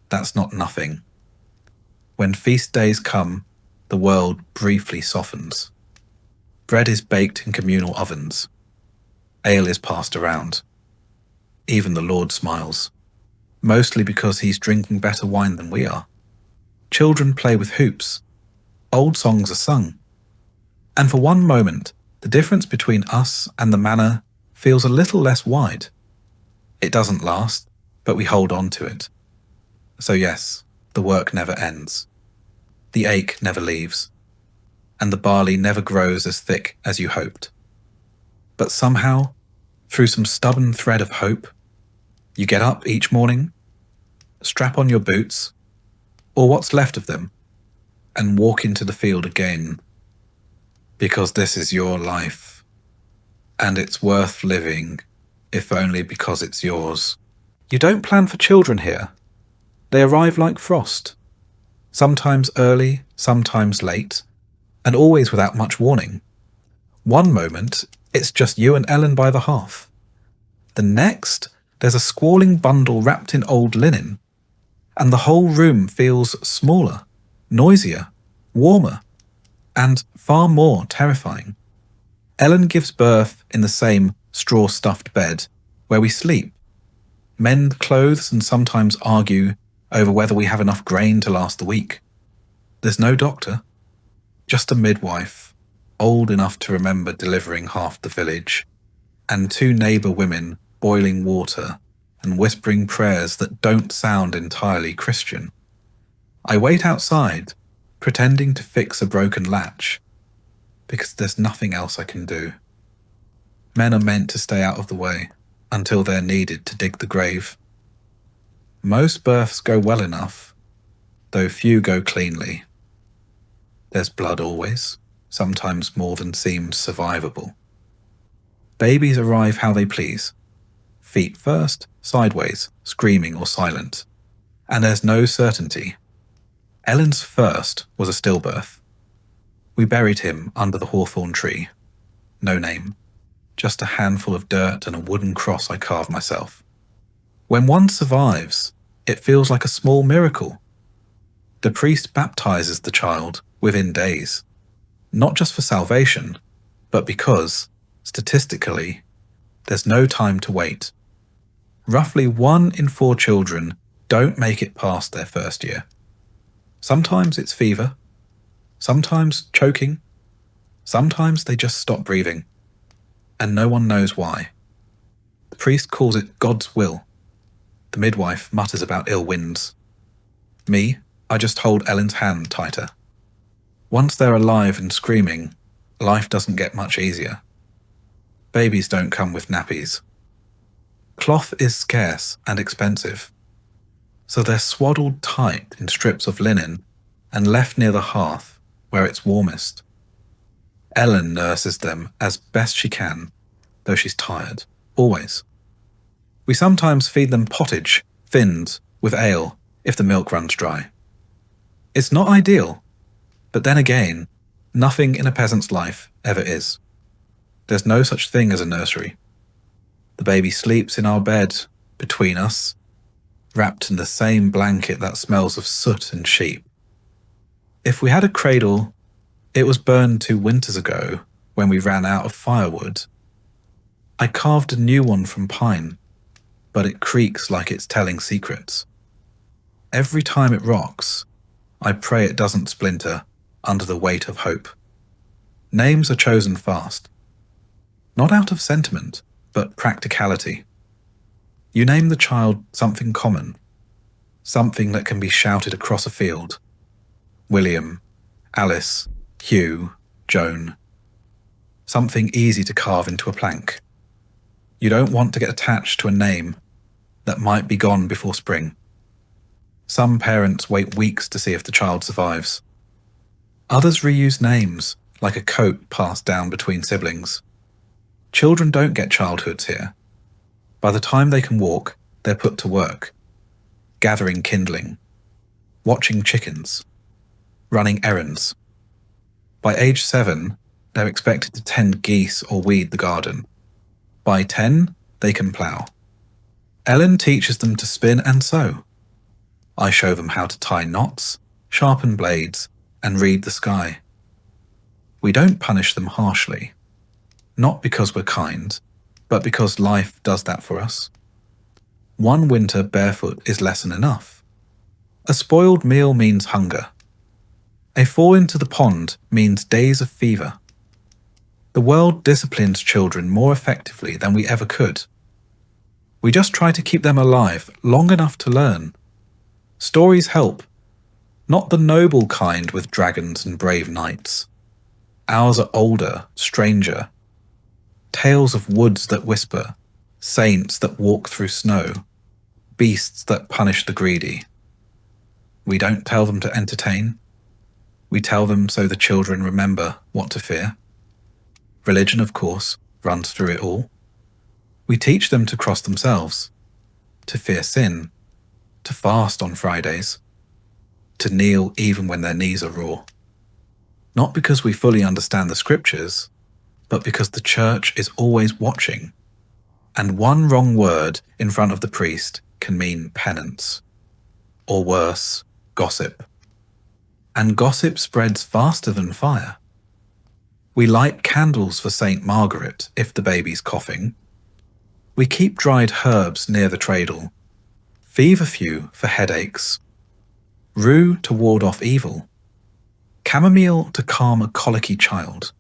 That's not nothing. When feast days come, the world briefly softens. Bread is baked in communal ovens. Ale is passed around. Even the Lord smiles, mostly because he's drinking better wine than we are. Children play with hoops. Old songs are sung. And for one moment, the difference between us and the manor feels a little less wide. It doesn't last, but we hold on to it. So yes, the work never ends. The ache never leaves. And the barley never grows as thick as you hoped. But somehow, through some stubborn thread of hope, you get up each morning, strap on your boots, or what's left of them, and walk into the field again. Because this is your life, and it's worth living, if only because it's yours. You don't plan for children here. They arrive like frost, sometimes early, sometimes late, and always without much warning. One moment, it's just you and Ellen by the hearth. The next, there's a squalling bundle wrapped in old linen, and the whole room feels smaller, noisier, warmer, and far more terrifying. Ellen gives birth in the same straw-stuffed bed where we sleep, mend clothes and sometimes argue over whether we have enough grain to last the week. There's no doctor, just a midwife, old enough to remember delivering half the village, and 2 neighbour women boiling water and whispering prayers that don't sound entirely Christian. I wait outside, pretending to fix a broken latch, because there's nothing else I can do. Men are meant to stay out of the way until they're needed to dig the grave. Most births go well enough, though few go cleanly. There's blood always, sometimes more than seems survivable. Babies arrive how they please. Feet first, sideways, screaming or silent. And there's no certainty. Ellen's first was a stillbirth. We buried him under the hawthorn tree. No name. Just a handful of dirt and a wooden cross I carved myself. When one survives, it feels like a small miracle. The priest baptizes the child within days, not just for salvation, but because, statistically, there's no time to wait. Roughly 1 in 4 children don't make it past their first year. Sometimes it's fever, sometimes choking, sometimes they just stop breathing, and no one knows why. The priest calls it God's will. The midwife mutters about ill winds. Me, I just hold Ellen's hand tighter. Once they're alive and screaming, life doesn't get much easier. Babies don't come with nappies. Cloth is scarce and expensive. so they're swaddled tight in strips of linen and left near the hearth where it's warmest. Ellen nurses them as best she can, though she's tired, always. We sometimes feed them pottage, thinned, with ale, if the milk runs dry. It's not ideal, but then again, nothing in a peasant's life ever is. There's no such thing as a nursery. The baby sleeps in our bed, between us, wrapped in the same blanket that smells of soot and sheep. If we had a cradle, it was burned 2 winters ago when we ran out of firewood. I carved a new one from pine, but it creaks like it's telling secrets. Every time it rocks, I pray it doesn't splinter under the weight of hope. Names are chosen fast, not out of sentiment, but practicality. You name the child something common, something that can be shouted across a field. William, Alice, Hugh, Joan. Something easy to carve into a plank. You don't want to get attached to a name that might be gone before spring. Some parents wait weeks to see if the child survives. Others reuse names, like a coat passed down between siblings. Children don't get childhoods here. By the time they can walk, they're put to work, gathering kindling, watching chickens, running errands. By age 7, they're expected to tend geese or weed the garden. By 10, they can plough. Ellen teaches them to spin and sew. I show them how to tie knots, sharpen blades, and read the sky. We don't punish them harshly, not because we're kind, but because life does that for us. 1 winter barefoot is lesson enough. A spoiled meal means hunger. A fall into the pond means days of fever. The world disciplines children more effectively than we ever could. We just try to keep them alive long enough to learn. Stories help, not the noble kind with dragons and brave knights. Ours are older, stranger. Tales of woods that whisper, saints that walk through snow, beasts that punish the greedy. We don't tell them to entertain. We tell them so the children remember what to fear. Religion, of course, runs through it all. We teach them to cross themselves, to fear sin, to fast on Fridays, to kneel even when their knees are raw. Not because we fully understand the scriptures, but because the church is always watching, and 1 wrong word in front of the priest can mean penance, or worse, gossip. And gossip spreads faster than fire. We light candles for St. Margaret if the baby's coughing. We keep dried herbs near the cradle, feverfew for headaches, rue to ward off evil, chamomile to calm a colicky child,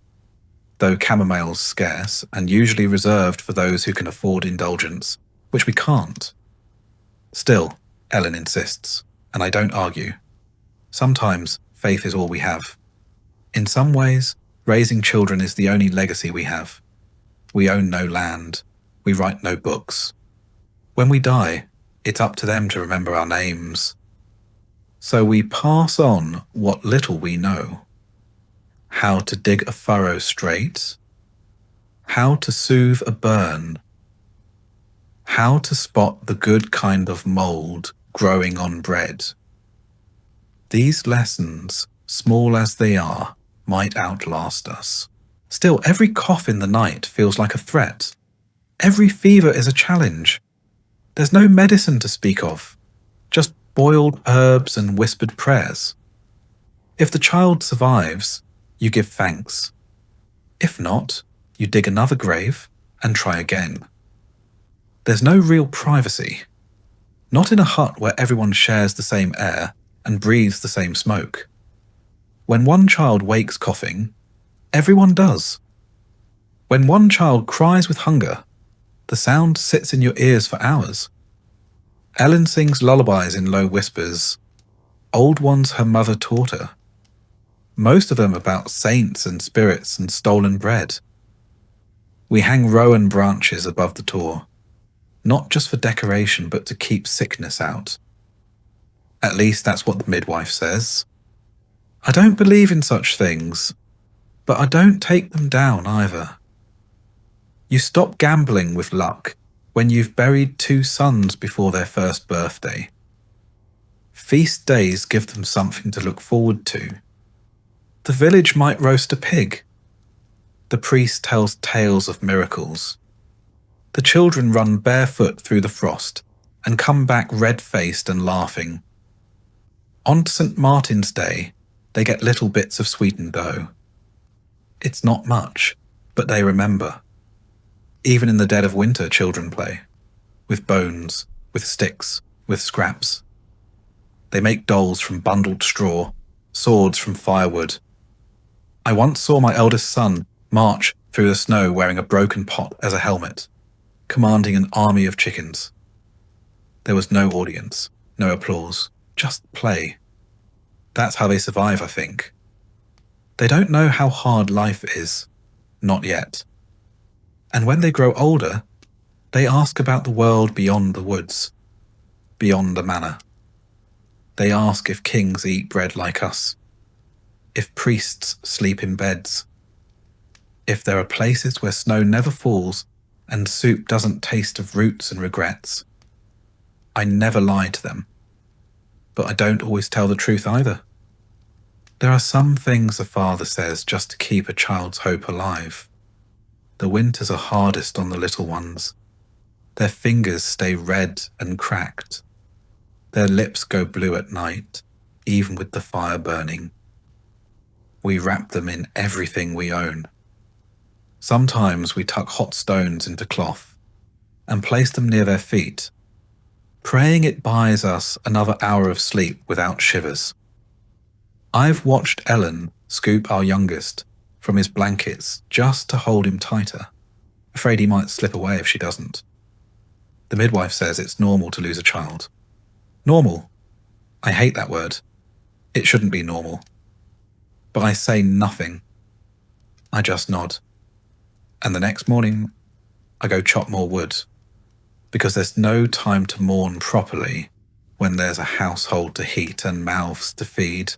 though chamomile's scarce and usually reserved for those who can afford indulgence, which we can't. Still, Ellen insists, and I don't argue. Sometimes faith is all we have. In some ways, raising children is the only legacy we have. We own no land. We write no books. When we die, it's up to them to remember our names. So we pass on what little we know. How to dig a furrow straight, how to soothe a burn, how to spot the good kind of mold growing on bread. These lessons, small as they are, might outlast us. Still, every cough in the night feels like a threat. Every fever is a challenge. There's no medicine to speak of, just boiled herbs and whispered prayers. If the child survives, you give thanks. If not, you dig another grave and try again. There's no real privacy. Not in a hut where everyone shares the same air and breathes the same smoke. When 1 child wakes coughing, everyone does. When 1 child cries with hunger, the sound sits in your ears for hours. Ellen sings lullabies in low whispers, old ones her mother taught her. Most of them about saints and spirits and stolen bread. We hang rowan branches above the door, not just for decoration but to keep sickness out. At least that's what the midwife says. I don't believe in such things, but I don't take them down either. You stop gambling with luck when you've buried 2 sons before their first birthday. Feast days give them something to look forward to. The village might roast a pig. The priest tells tales of miracles. The children run barefoot through the frost and come back red-faced and laughing. On St. Martin's Day, they get little bits of sweetened dough. It's not much, but they remember. Even in the dead of winter, children play. With bones, with sticks, with scraps. They make dolls from bundled straw, swords from firewood. I once saw my eldest son march through the snow wearing a broken pot as a helmet, commanding an army of chickens. There was no audience, no applause, just play. That's how they survive, I think. They don't know how hard life is, not yet. And when they grow older, they ask about the world beyond the woods, beyond the manor. They ask if kings eat bread like us, if priests sleep in beds, if there are places where snow never falls and soup doesn't taste of roots and regrets. I never lie to them, but I don't always tell the truth either. There are some things a father says just to keep a child's hope alive. The winters are hardest on the little ones. Their fingers stay red and cracked. Their lips go blue at night, even with the fire burning. We wrap them in everything we own. Sometimes we tuck hot stones into cloth and place them near their feet, praying it buys us another hour of sleep without shivers. I've watched Ellen scoop our youngest from his blankets just to hold him tighter, afraid he might slip away if she doesn't. The midwife says it's normal to lose a child. Normal. I hate that word. It shouldn't be normal. But I say nothing. I just nod. And the next morning, I go chop more wood, because there's no time to mourn properly when there's a household to heat and mouths to feed.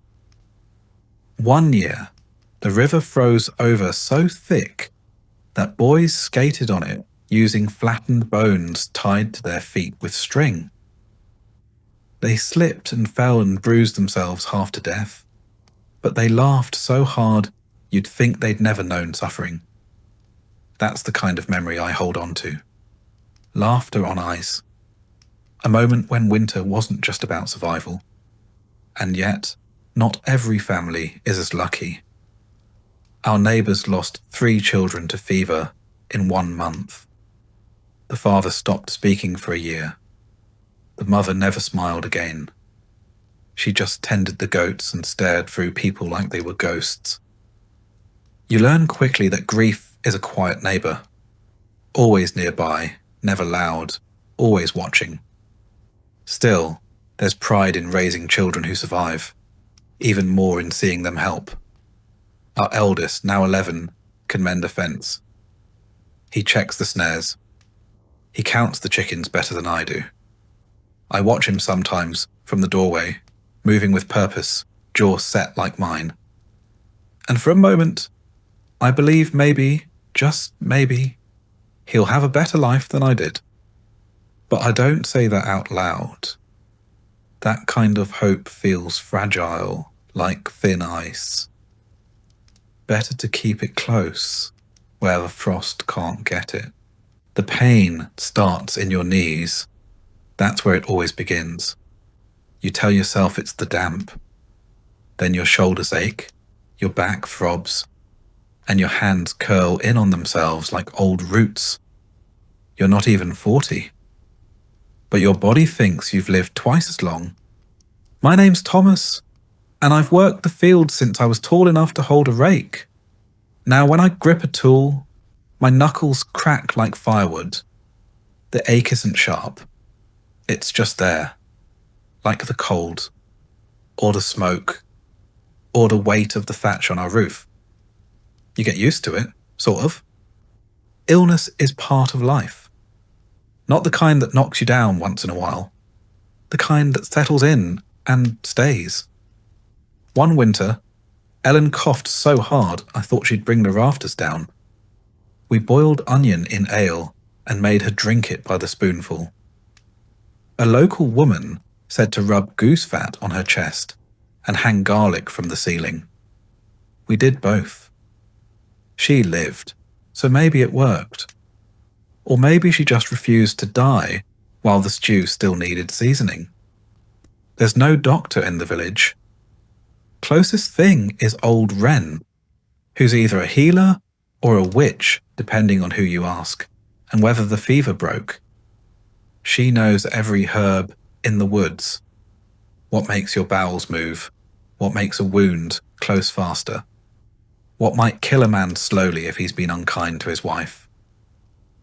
One year, the river froze over so thick that boys skated on it using flattened bones tied to their feet with string. They slipped and fell and bruised themselves half to death, but they laughed so hard you'd think they'd never known suffering. That's the kind of memory I hold on to. Laughter on ice. A moment when winter wasn't just about survival. And yet, not every family is as lucky. Our neighbours lost 3 children to fever in 1 month. The father stopped speaking for a year. The mother never smiled again. She just tended the goats and stared through people like they were ghosts. You learn quickly that grief is a quiet neighbour. Always nearby, never loud, always watching. Still, there's pride in raising children who survive. Even more in seeing them help. Our eldest, now 11, can mend a fence. He checks the snares. He counts the chickens better than I do. I watch him sometimes from the doorway, moving with purpose, jaw set like mine. And for a moment, I believe maybe, just maybe, he'll have a better life than I did. But I don't say that out loud. That kind of hope feels fragile, like thin ice. Better to keep it close, where the frost can't get it. The pain starts in your knees. That's where it always begins. You tell yourself it's the damp. Then your shoulders ache, your back throbs, and your hands curl in on themselves like old roots. You're not even 40. But your body thinks you've lived twice as long. My name's Thomas, and I've worked the field since I was tall enough to hold a rake. Now when I grip a tool, my knuckles crack like firewood. The ache isn't sharp. It's just there, like the cold, or the smoke, or the weight of the thatch on our roof. You get used to it, sort of. Illness is part of life. Not the kind that knocks you down once in a while. The kind that settles in and stays. One winter, Ellen coughed so hard I thought she'd bring the rafters down. We boiled onion in ale and made her drink it by the spoonful. A local woman said to rub goose fat on her chest and hang garlic from the ceiling. We did both. She lived, so maybe it worked. Or maybe she just refused to die while the stew still needed seasoning. There's no doctor in the village. Closest thing is old Wren, who's either a healer or a witch, depending on who you ask, and whether the fever broke. She knows every herb in the woods. What makes your bowels move? What makes a wound close faster? What might kill a man slowly if he's been unkind to his wife?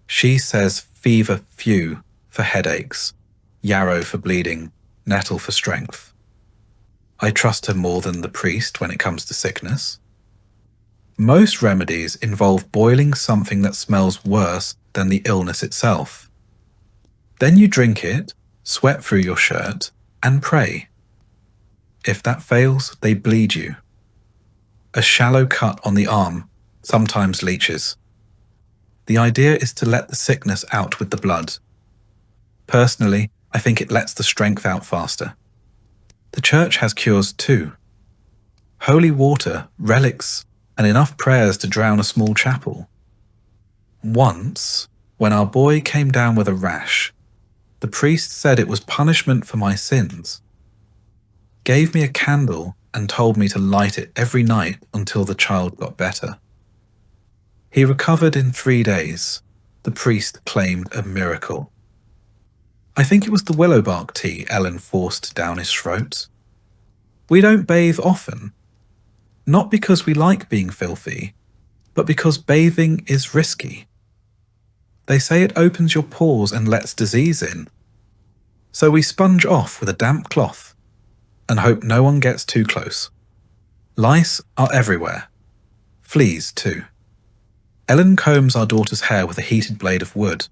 She says fever few for headaches, yarrow for bleeding, nettle for strength. I trust her more than the priest when it comes to sickness. Most remedies involve boiling something that smells worse than the illness itself. Then you drink it, sweat through your shirt, and pray. If that fails, they bleed you. A shallow cut on the arm sometimes leaches. The idea is to let the sickness out with the blood. Personally, I think it lets the strength out faster. The church has cures too. Holy water, relics, and enough prayers to drown a small chapel. Once, when our boy came down with a rash, the priest said it was punishment for my sins, gave me a candle and told me to light it every night until the child got better. He recovered in 3 days. The priest claimed a miracle. I think it was the willow bark tea Ellen forced down his throat. We don't bathe often, not because we like being filthy, but because bathing is risky. They say it opens your pores and lets disease in. So we sponge off with a damp cloth and hope no one gets too close. Lice are everywhere. Fleas too. Ellen combs our daughter's hair with a heated blade of wood,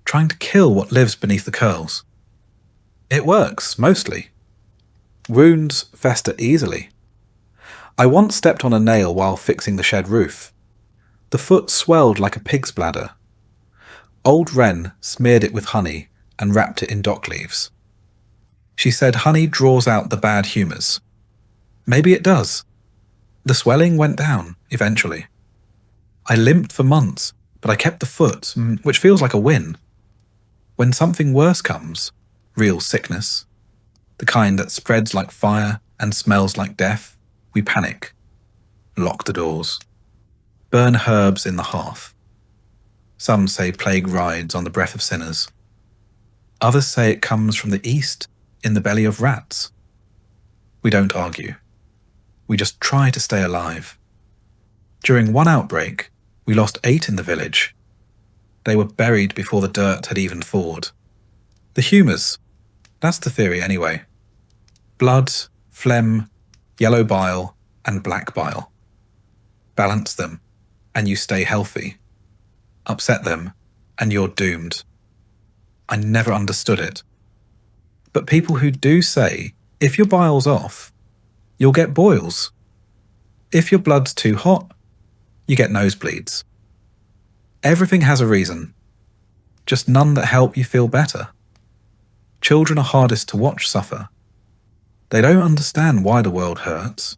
trying to kill what lives beneath the curls. It works, mostly. Wounds fester easily. I once stepped on a nail while fixing the shed roof. The foot swelled like a pig's bladder. Old Wren smeared it with honey and wrapped it in dock leaves. She said honey draws out the bad humours. Maybe it does. The swelling went down, eventually. I limped for months, but I kept the foot, which feels like a win. When something worse comes, real sickness, the kind that spreads like fire and smells like death, we panic, lock the doors, burn herbs in the hearth. Some say plague rides on the breath of sinners. Others say it comes from the east in the belly of rats. We don't argue. We just try to stay alive. During one outbreak, we lost 8 in the village. They were buried before the dirt had even thawed. The humours, that's the theory anyway. Blood, phlegm, yellow bile, and black bile. Balance them, and you stay healthy. Upset them, and you're doomed. I never understood it. But people who do say, if your bile's off, you'll get boils. If your blood's too hot, you get nosebleeds. Everything has a reason, just none that help you feel better. Children are hardest to watch suffer. They don't understand why the world hurts.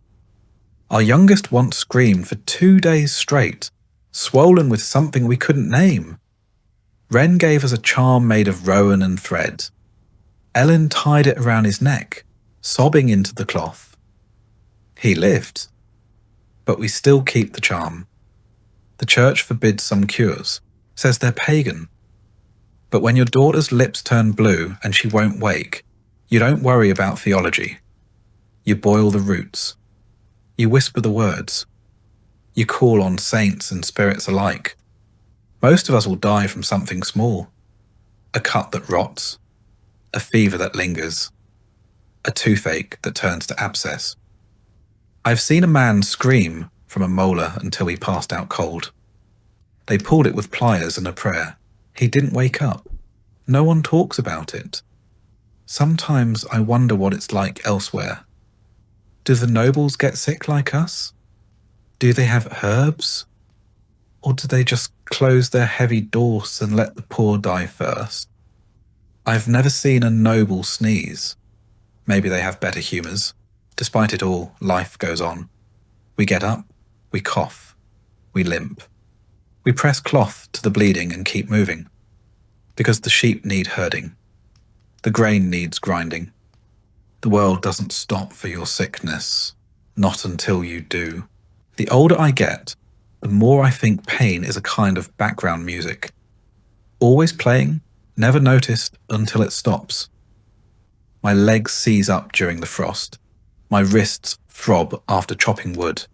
Our youngest once screamed for 2 days straight, swollen with something we couldn't name. Wren gave us a charm made of rowan and thread. Ellen tied it around his neck, sobbing into the cloth. He lived, but we still keep the charm. The church forbids some cures, says they're pagan. But when your daughter's lips turn blue and she won't wake, you don't worry about theology. You boil the roots. You whisper the words. You call on saints and spirits alike. Most of us will die from something small. A cut that rots. A fever that lingers. A toothache that turns to abscess. I've seen a man scream from a molar until he passed out cold. They pulled it with pliers and a prayer. He didn't wake up. No one talks about it. Sometimes I wonder what it's like elsewhere. Do the nobles get sick like us? Do they have herbs? Or do they just close their heavy doors and let the poor die first? I've never seen a noble sneeze. Maybe they have better humours. Despite it all, life goes on. We get up, we cough, we limp. We press cloth to the bleeding and keep moving. Because the sheep need herding. The grain needs grinding. The world doesn't stop for your sickness. Not until you do. The older I get, the more I think pain is a kind of background music. Always playing, never noticed until it stops. My legs seize up during the frost. My wrists throb after chopping wood.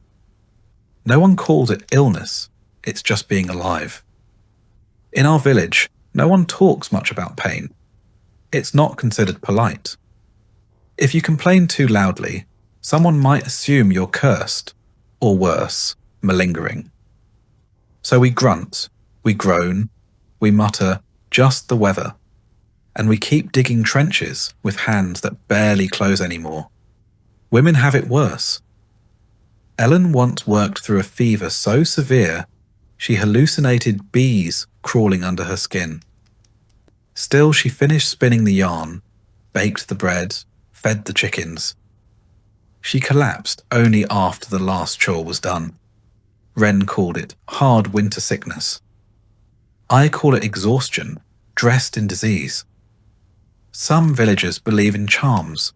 No one calls it illness, it's just being alive. In our village, no one talks much about pain. It's not considered polite. If you complain too loudly, someone might assume you're cursed, or worse, malingering. So we grunt, we groan, we mutter, just the weather, and we keep digging trenches with hands that barely close anymore. Women have it worse. Ellen once worked through a fever so severe she hallucinated bees crawling under her skin. Still, she finished spinning the yarn, baked the bread, fed the chickens. She collapsed only after the last chore was done. Wren called it hard winter sickness. I call it exhaustion, dressed in disease. Some villagers believe in charms.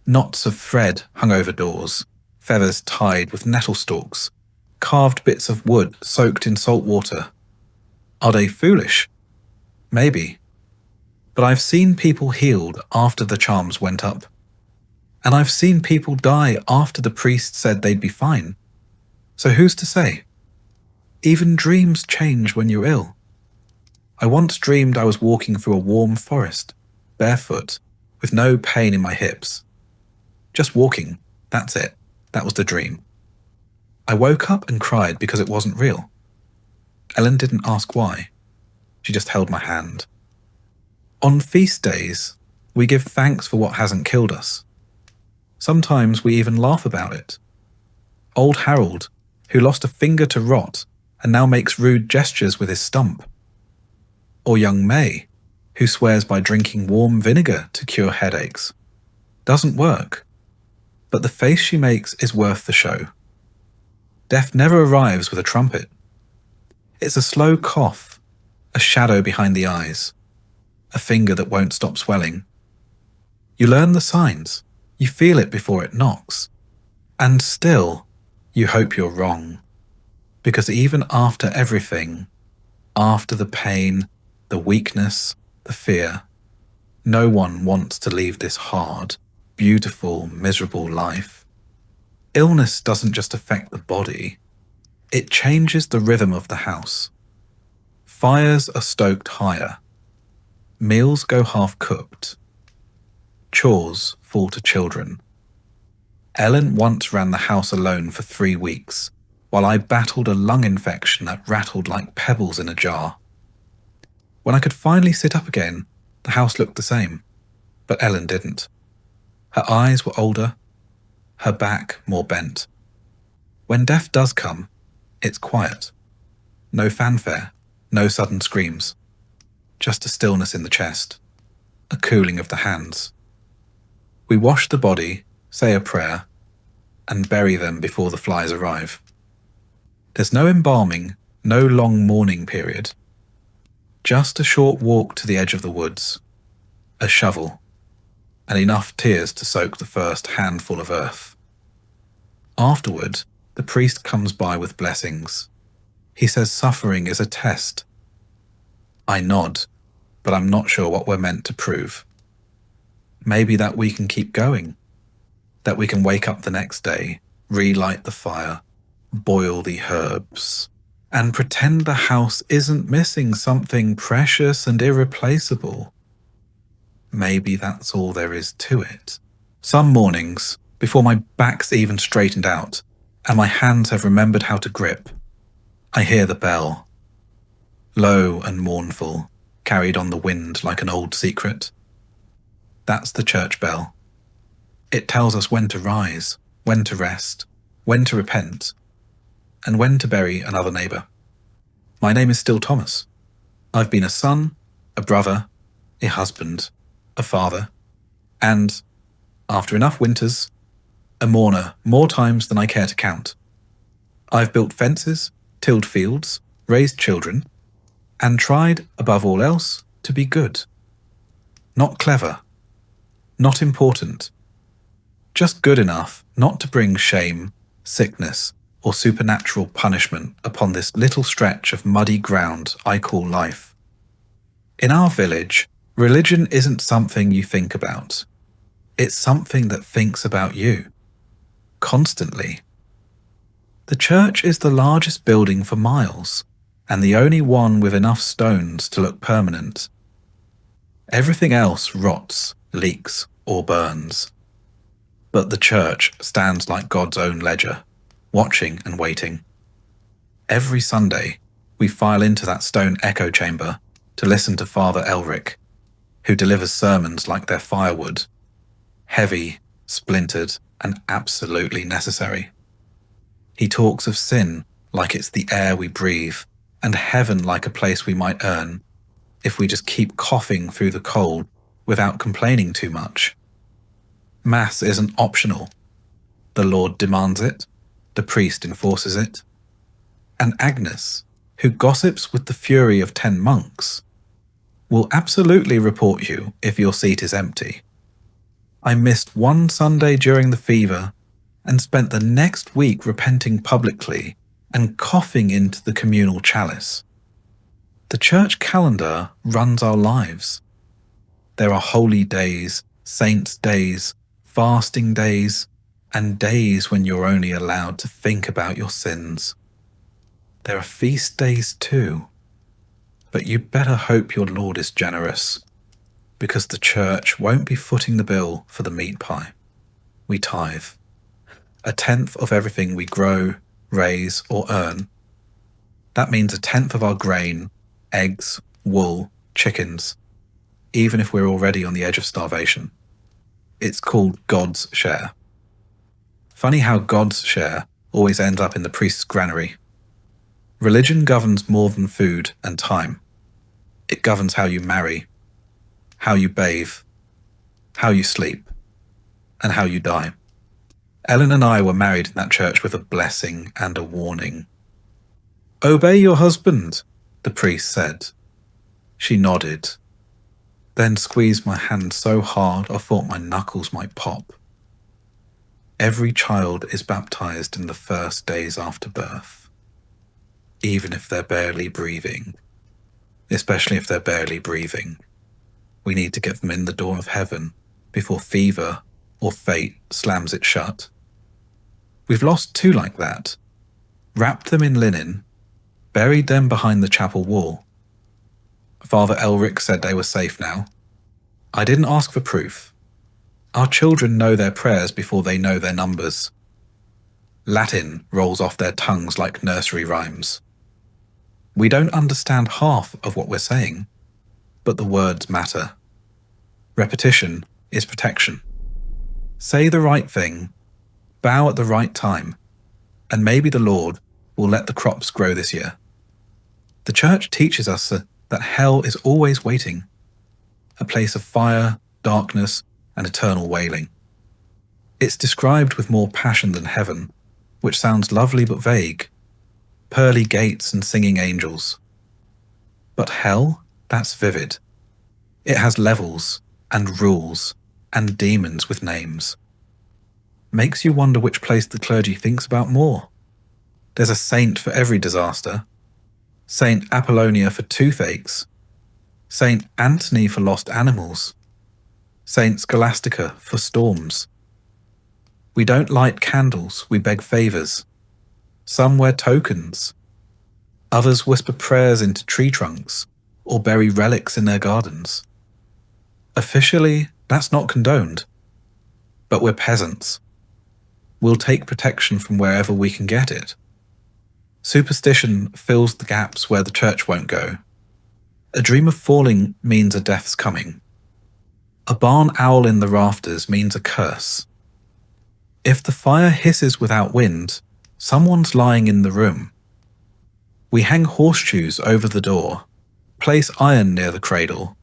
Knots of thread hung over doors, feathers tied with nettle stalks, carved bits of wood soaked in salt water. Are they foolish? Maybe. But I've seen people healed after the charms went up. And I've seen people die after the priest said they'd be fine. So who's to say? Even dreams change when you're ill. I once dreamed I was walking through a warm forest, barefoot, with no pain in my hips. Just walking, that's it. That was the dream. I woke up and cried because it wasn't real. Ellen didn't ask why. She just held my hand. On feast days, we give thanks for what hasn't killed us. Sometimes we even laugh about it. Old Harold, who lost a finger to rot and now makes rude gestures with his stump. Or young May, who swears by drinking warm vinegar to cure headaches. Doesn't work, but the face she makes is worth the show. Death never arrives with a trumpet. It's a slow cough, a shadow behind the eyes, a finger that won't stop swelling. You learn the signs, you feel it before it knocks, and still you hope you're wrong. Because even after everything, after the pain, the weakness, the fear, no one wants to leave this hard, beautiful, miserable life. Illness doesn't just affect the body, it changes the rhythm of the house. Fires are stoked higher. Meals go half-cooked. Chores fall to children. Ellen once ran the house alone for 3 weeks, while I battled a lung infection that rattled like pebbles in a jar. When I could finally sit up again, the house looked the same, but Ellen didn't. Her eyes were older, her back more bent. When death does come, it's quiet. No fanfare, no sudden screams. Just a stillness in the chest, a cooling of the hands. We wash the body, say a prayer, and bury them before the flies arrive. There's no embalming, no long mourning period. Just a short walk to the edge of the woods, a shovel, and enough tears to soak the first handful of earth. Afterward, the priest comes by with blessings. He says suffering is a test. I nod, but I'm not sure what we're meant to prove. Maybe that we can keep going, that we can wake up the next day, relight the fire, boil the herbs, and pretend the house isn't missing something precious and irreplaceable. Maybe that's all there is to it. Some mornings, before my back's even straightened out, and my hands have remembered how to grip, I hear the bell. Low and mournful, carried on the wind like an old secret. That's the church bell. It tells us when to rise, when to rest, when to repent, and when to bury another neighbour. My name is still Thomas. I've been a son, a brother, a husband, a father, and, after enough winters, a mourner more times than I care to count. I've built fences, tilled fields, raised children, and tried, above all else, to be good. Not clever, not important, just good enough not to bring shame, sickness, or supernatural punishment upon this little stretch of muddy ground I call life. In our village, religion isn't something you think about. It's something that thinks about you. Constantly. The church is the largest building for miles, and the only one with enough stones to look permanent. Everything else rots, leaks, or burns. But the church stands like God's own ledger, watching and waiting. Every Sunday, we file into that stone echo chamber to listen to Father Elric, who delivers sermons like they're firewood, heavy, splintered, and absolutely necessary. He talks of sin like it's the air we breathe, and heaven like a place we might earn if we just keep coughing through the cold without complaining too much. Mass isn't optional. The Lord demands it, the priest enforces it, and Agnes, who gossips with the fury of 10 monks, will absolutely report you if your seat is empty. I missed one Sunday during the fever and spent the next week repenting publicly and coughing into the communal chalice. The church calendar runs our lives. There are holy days, saints' days, fasting days, and days when you're only allowed to think about your sins. There are feast days too. But you better hope your Lord is generous, because the church won't be footing the bill for the meat pie. We tithe. 1/10 of everything we grow, raise, or earn. That means 1/10 of our grain, eggs, wool, chickens, even if we're already on the edge of starvation. It's called God's share. Funny how God's share always ends up in the priest's granary. Religion governs more than food and time. It governs how you marry, how you bathe, how you sleep, and how you die. Ellen and I were married in that church with a blessing and a warning. "Obey your husband," the priest said. She nodded, then squeezed my hand so hard I thought my knuckles might pop. Every child is baptized in the first days after birth, even if they're barely breathing. Especially if they're barely breathing. We need to get them in the door of heaven before fever or fate slams it shut. We've lost 2 like that. Wrapped them in linen, buried them behind the chapel wall. Father Elric said they were safe now. I didn't ask for proof. Our children know their prayers before they know their numbers. Latin rolls off their tongues like nursery rhymes. We don't understand half of what we're saying, but the words matter. Repetition is protection. Say the right thing, bow at the right time, and maybe the Lord will let the crops grow this year. The church teaches us that hell is always waiting, a place of fire, darkness, and eternal wailing. It's described with more passion than heaven, which sounds lovely but vague. Pearly gates and singing angels. But hell, that's vivid. It has levels and rules and demons with names. Makes you wonder which place the clergy thinks about more. There's a saint for every disaster. Saint Apollonia for toothaches. Saint Anthony for lost animals. Saint Scholastica for storms. We don't light candles, we beg favours. Some wear tokens. Others whisper prayers into tree trunks or bury relics in their gardens. Officially, that's not condoned. But we're peasants. We'll take protection from wherever we can get it. Superstition fills the gaps where the church won't go. A dream of falling means a death's coming. A barn owl in the rafters means a curse. If the fire hisses without wind, someone's lying in the room. We hang horseshoes over the door, place iron near the cradle,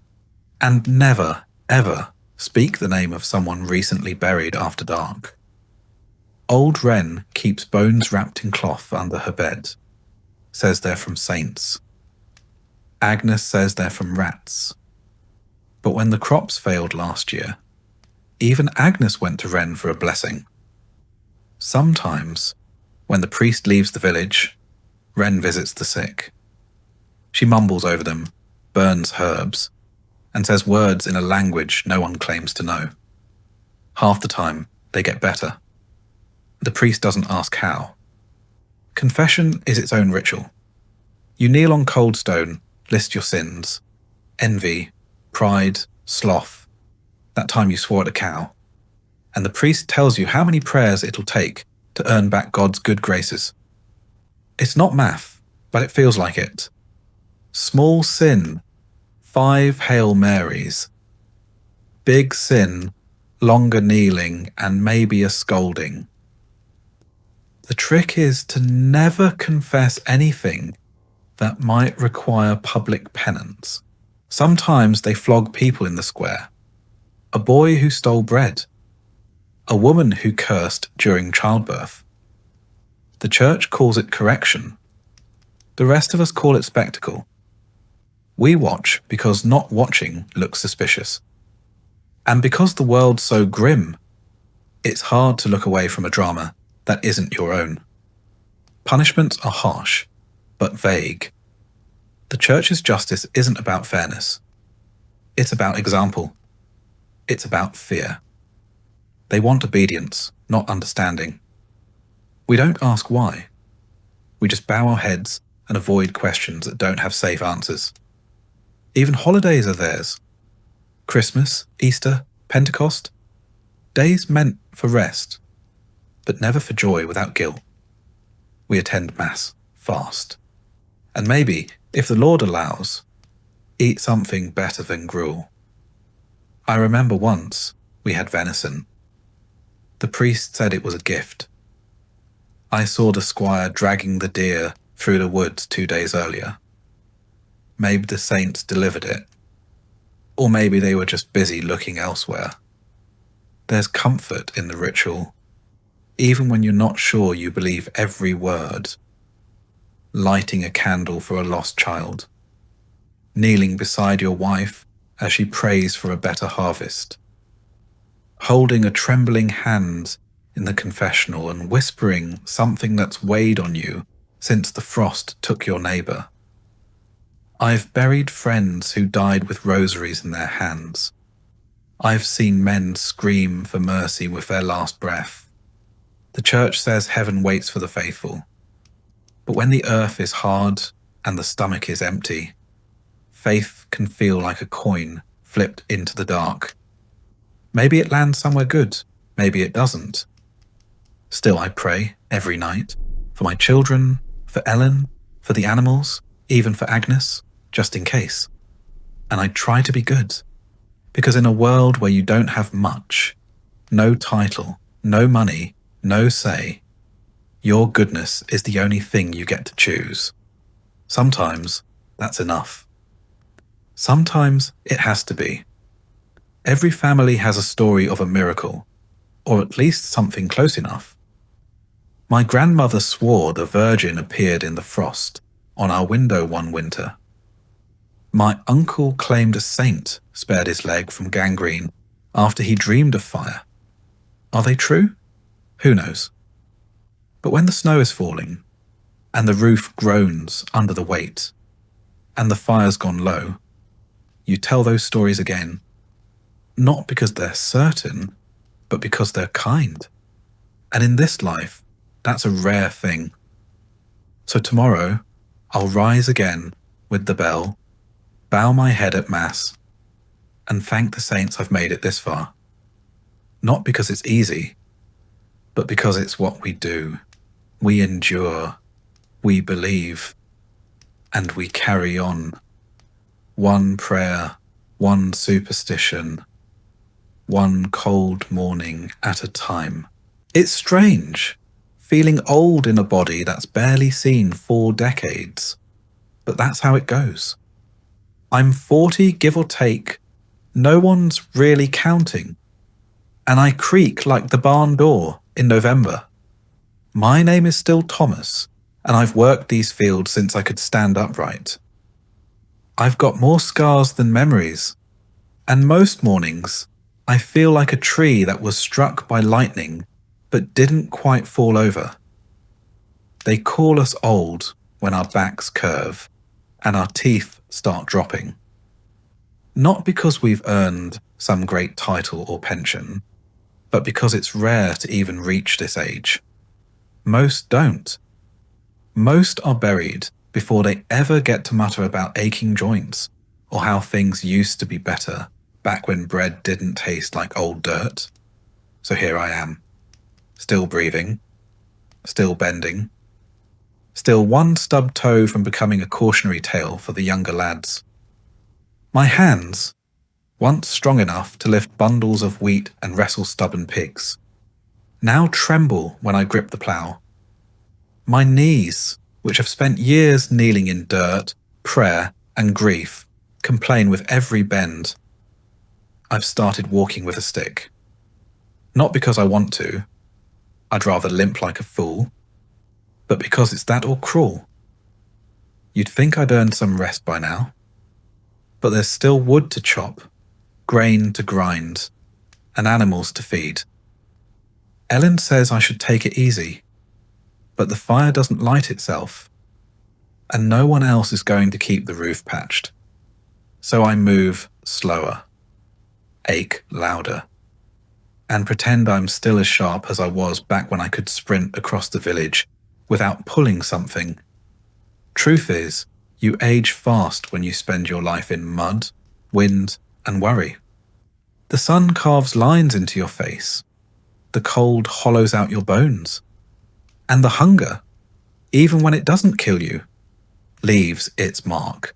and never, ever speak the name of someone recently buried after dark. Old Wren keeps bones wrapped in cloth under her bed, says they're from saints. Agnes says they're from rats. But when the crops failed last year, even Agnes went to Wren for a blessing. Sometimes, when the priest leaves the village, Wren visits the sick. She mumbles over them, burns herbs, and says words in a language no one claims to know. Half the time, they get better. The priest doesn't ask how. Confession is its own ritual. You kneel on cold stone, list your sins: envy, pride, sloth, that time you swore at a cow. And the priest tells you how many prayers it'll take to earn back God's good graces. It's not math, but it feels like it. Small sin, 5 Hail Marys. Big sin, longer kneeling and maybe a scolding. The trick is to never confess anything that might require public penance. Sometimes they flog people in the square. A boy who stole bread. A woman who cursed during childbirth. The church calls it correction. The rest of us call it spectacle. We watch because not watching looks suspicious. And because the world's so grim, it's hard to look away from a drama that isn't your own. Punishments are harsh, but vague. The church's justice isn't about fairness. It's about example. It's about fear. They want obedience, not understanding. We don't ask why. We just bow our heads and avoid questions that don't have safe answers. Even holidays are theirs. Christmas, Easter, Pentecost. Days meant for rest, but never for joy without guilt. We attend Mass, fast. And maybe, if the Lord allows, eat something better than gruel. I remember once we had venison. The priest said it was a gift. I saw the squire dragging the deer through the woods 2 days earlier. Maybe the saints delivered it. Or maybe they were just busy looking elsewhere. There's comfort in the ritual, even when you're not sure you believe every word. Lighting a candle for a lost child. Kneeling beside your wife as she prays for a better harvest. Holding a trembling hand in the confessional and whispering something that's weighed on you since the frost took your neighbour. I've buried friends who died with rosaries in their hands. I've seen men scream for mercy with their last breath. The church says heaven waits for the faithful. But when the earth is hard and the stomach is empty, faith can feel like a coin flipped into the dark. Maybe it lands somewhere good, maybe it doesn't. Still, I pray every night for my children, for Ellen, for the animals, even for Agnes, just in case. And I try to be good, because in a world where you don't have much, no title, no money, no say, your goodness is the only thing you get to choose. Sometimes that's enough. Sometimes it has to be. Every family has a story of a miracle, or at least something close enough. My grandmother swore the Virgin appeared in the frost on our window one winter. My uncle claimed a saint spared his leg from gangrene after he dreamed of fire. Are they true? Who knows? But when the snow is falling, and the roof groans under the weight, and the fire's gone low, you tell those stories again, not because they're certain, but because they're kind. And in this life, that's a rare thing. So tomorrow, I'll rise again with the bell, bow my head at Mass, and thank the saints I've made it this far. Not because it's easy, but because it's what we do. We endure, we believe, and we carry on. One prayer, one superstition, one cold morning at a time. It's strange, feeling old in a body that's barely seen 4 decades. But that's how it goes. I'm 40, give or take. No one's really counting. And I creak like the barn door in November. My name is still Thomas, and I've worked these fields since I could stand upright. I've got more scars than memories, and most mornings I feel like a tree that was struck by lightning but didn't quite fall over. They call us old when our backs curve and our teeth start dropping. Not because we've earned some great title or pension, but because it's rare to even reach this age. Most don't. Most are buried before they ever get to mutter about aching joints or how things used to be better back when bread didn't taste like old dirt. So here I am, still breathing, still bending, still one stubbed toe from becoming a cautionary tale for the younger lads. My hands, once strong enough to lift bundles of wheat and wrestle stubborn pigs, now tremble when I grip the plough. My knees, which have spent years kneeling in dirt, prayer, and grief, complain with every bend. I've started walking with a stick. Not because I want to, I'd rather limp like a fool, but because it's that or crawl. You'd think I'd earned some rest by now, but there's still wood to chop, grain to grind, and animals to feed. Ellen says I should take it easy, but the fire doesn't light itself, and no one else is going to keep the roof patched. So I move slower, ache louder, and pretend I'm still as sharp as I was back when I could sprint across the village without pulling something. Truth is, you age fast when you spend your life in mud, wind, and worry. The sun carves lines into your face. The cold hollows out your bones. And the hunger, even when it doesn't kill you, leaves its mark.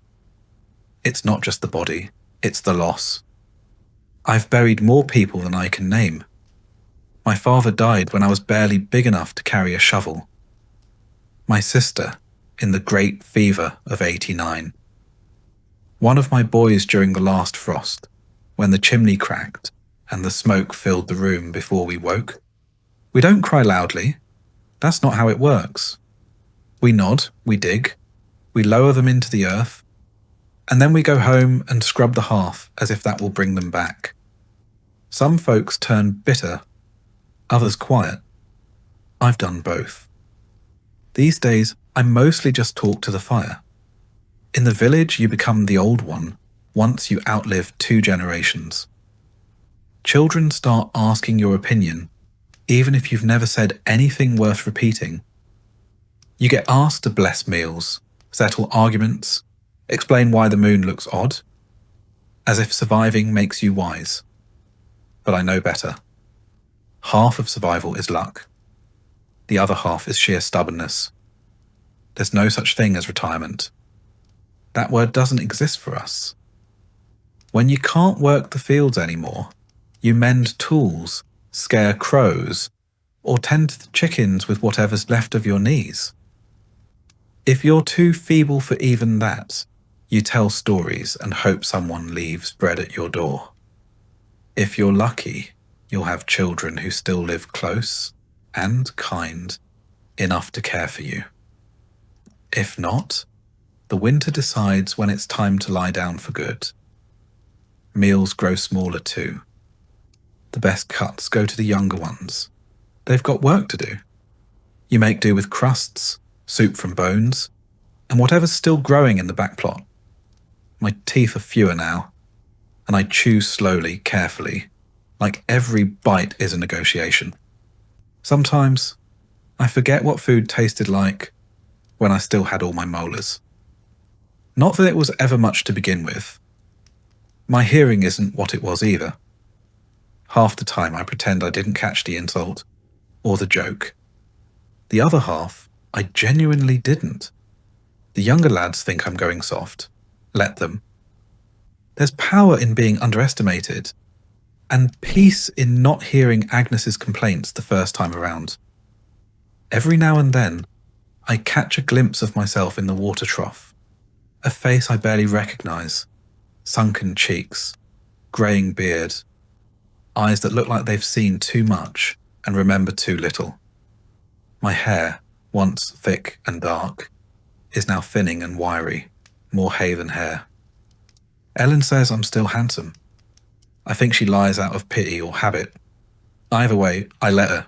It's not just the body, it's the loss. I've buried more people than I can name. My father died when I was barely big enough to carry a shovel. My sister, in the great fever of '89. One of my boys during the last frost, when the chimney cracked and the smoke filled the room before we woke. We don't cry loudly. That's not how it works. We nod, we dig, we lower them into the earth, and then we go home and scrub the hearth as if that will bring them back. Some folks turn bitter, others quiet. I've done both. These days, I mostly just talk to the fire. In the village, you become the old one once you outlive 2 generations. Children start asking your opinion, even if you've never said anything worth repeating. You get asked to bless meals, settle arguments, explain why the moon looks odd, as if surviving makes you wise. But I know better. Half of survival is luck. The other half is sheer stubbornness. There's no such thing as retirement. That word doesn't exist for us. When you can't work the fields anymore, you mend tools, scare crows, or tend to the chickens with whatever's left of your knees. If you're too feeble for even that, you tell stories and hope someone leaves bread at your door. If you're lucky, you'll have children who still live close and kind, enough to care for you. If not, the winter decides when it's time to lie down for good. Meals grow smaller too. The best cuts go to the younger ones. They've got work to do. You make do with crusts, soup from bones, and whatever's still growing in the back plot. My teeth are fewer now, and I chew slowly, carefully, like every bite is a negotiation. Sometimes, I forget what food tasted like when I still had all my molars. Not that it was ever much to begin with. My hearing isn't what it was either. Half the time I pretend I didn't catch the insult, or the joke. The other half, I genuinely didn't. The younger lads think I'm going soft. Let them. There's power in being underestimated, and peace in not hearing Agnes's complaints the first time around. Every now and then, I catch a glimpse of myself in the water trough, a face I barely recognise, sunken cheeks, greying beard, eyes that look like they've seen too much and remember too little. My hair, once thick and dark, is now thinning and wiry, more hay than hair. Ellen says I'm still handsome. I think she lies out of pity or habit. Either way, I let her.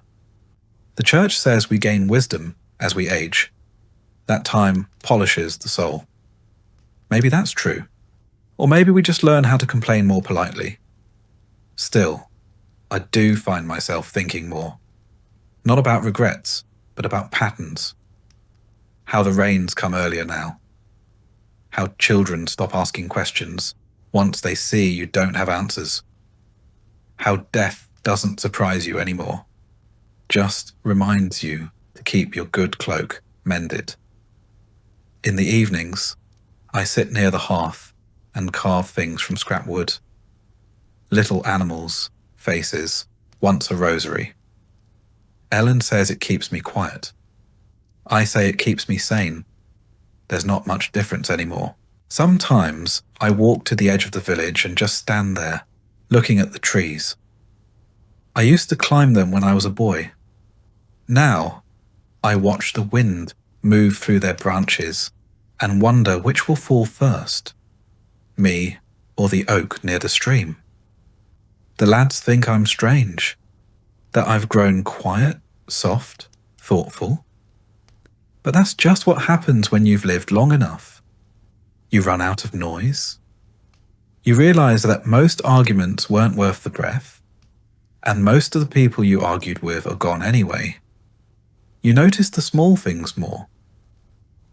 The church says we gain wisdom as we age. That time polishes the soul. Maybe that's true. Or maybe we just learn how to complain more politely. Still, I do find myself thinking more. Not about regrets, but about patterns. How the rains come earlier now. How children stop asking questions once they see you don't have answers. How death doesn't surprise you anymore, just reminds you to keep your good cloak mended. In the evenings, I sit near the hearth and carve things from scrap wood. Little animals, faces, once a rosary. Ellen says it keeps me quiet. I say it keeps me sane. There's not much difference anymore. Sometimes I walk to the edge of the village and just stand there, looking at the trees. I used to climb them when I was a boy. Now, I watch the wind move through their branches and wonder which will fall first, me or the oak near the stream. The lads think I'm strange, that I've grown quiet, soft, thoughtful. But that's just what happens when you've lived long enough. You run out of noise. You realise that most arguments weren't worth the breath, and most of the people you argued with are gone anyway. You notice the small things more.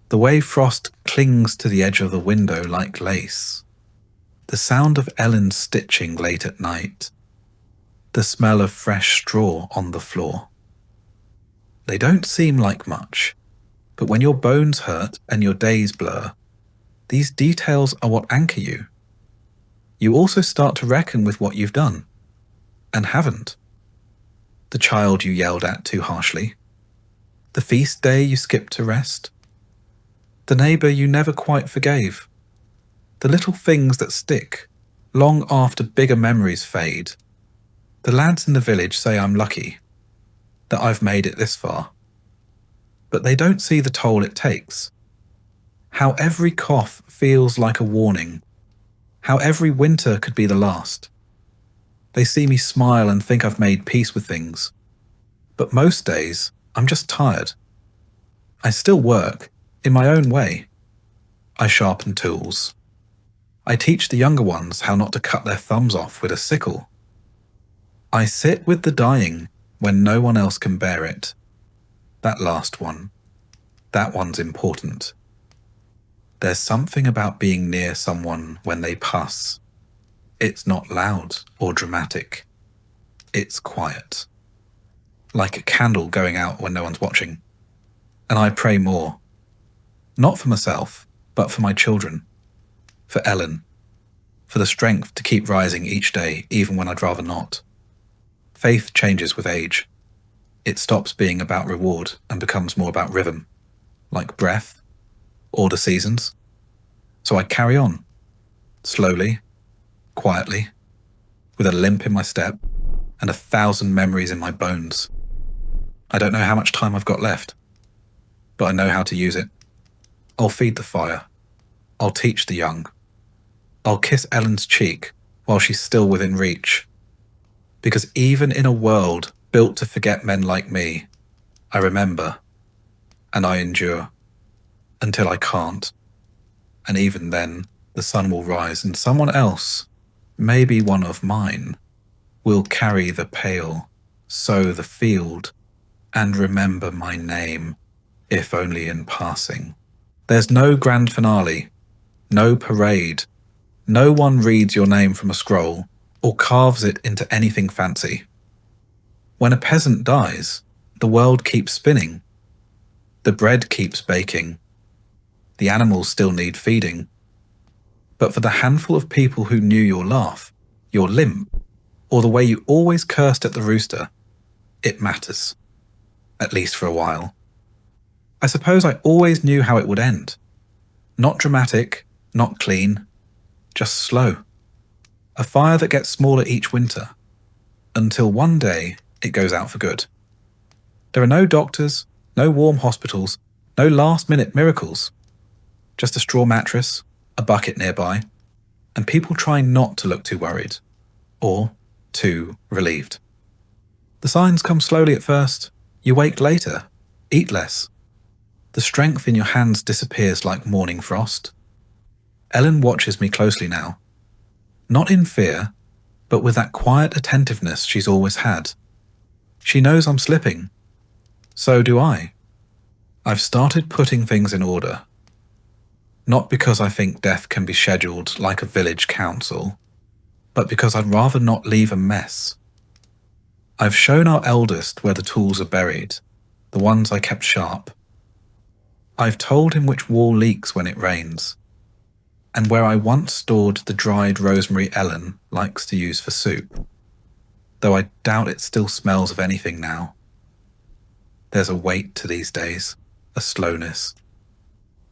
The way frost clings to the edge of the window like lace. The sound of Ellen's stitching late at night. The smell of fresh straw on the floor. They don't seem like much, but when your bones hurt and your days blur, these details are what anchor you. You also start to reckon with what you've done, and haven't. The child you yelled at too harshly. The feast day you skipped to rest. The neighbour you never quite forgave. The little things that stick, long after bigger memories fade. The lads in the village say I'm lucky, that I've made it this far. But they don't see the toll it takes. How every cough feels like a warning. How every winter could be the last. They see me smile and think I've made peace with things. But most days, I'm just tired. I still work, in my own way. I sharpen tools. I teach the younger ones how not to cut their thumbs off with a sickle. I sit with the dying when no one else can bear it. That last one. That one's important. There's something about being near someone when they pass. It's not loud or dramatic. It's quiet. Like a candle going out when no one's watching. And I pray more. Not for myself, but for my children. For Ellen. For the strength to keep rising each day, even when I'd rather not. Faith changes with age. It stops being about reward and becomes more about rhythm, like breath, or the seasons. So I carry on, slowly, quietly, with a limp in my step and 1,000 memories in my bones. I don't know how much time I've got left, but I know how to use it. I'll feed the fire. I'll teach the young. I'll kiss Ellen's cheek while she's still within reach. Because even in a world built to forget men like me, I remember, and I endure, until I can't. And even then, the sun will rise and someone else, maybe one of mine, will carry the pail, sow the field, and remember my name, if only in passing. There's no grand finale, no parade, no one reads your name from a scroll, or carves it into anything fancy. When a peasant dies, the world keeps spinning. The bread keeps baking. The animals still need feeding. But for the handful of people who knew your laugh, your limp, or the way you always cursed at the rooster, it matters, at least for a while. I suppose I always knew how it would end. Not dramatic, not clean, just slow. A fire that gets smaller each winter, until one day it goes out for good. There are no doctors, no warm hospitals, no last-minute miracles. Just a straw mattress, a bucket nearby, and people trying not to look too worried, or too relieved. The signs come slowly at first. You wake later, eat less. The strength in your hands disappears like morning frost. Ellen watches me closely now. Not in fear, but with that quiet attentiveness she's always had. She knows I'm slipping. So do I. I've started putting things in order. Not because I think death can be scheduled like a village council, but because I'd rather not leave a mess. I've shown our eldest where the tools are buried, the ones I kept sharp. I've told him which wall leaks when it rains, and where I once stored the dried rosemary Ellen likes to use for soup, though I doubt it still smells of anything now. There's a weight to these days, a slowness.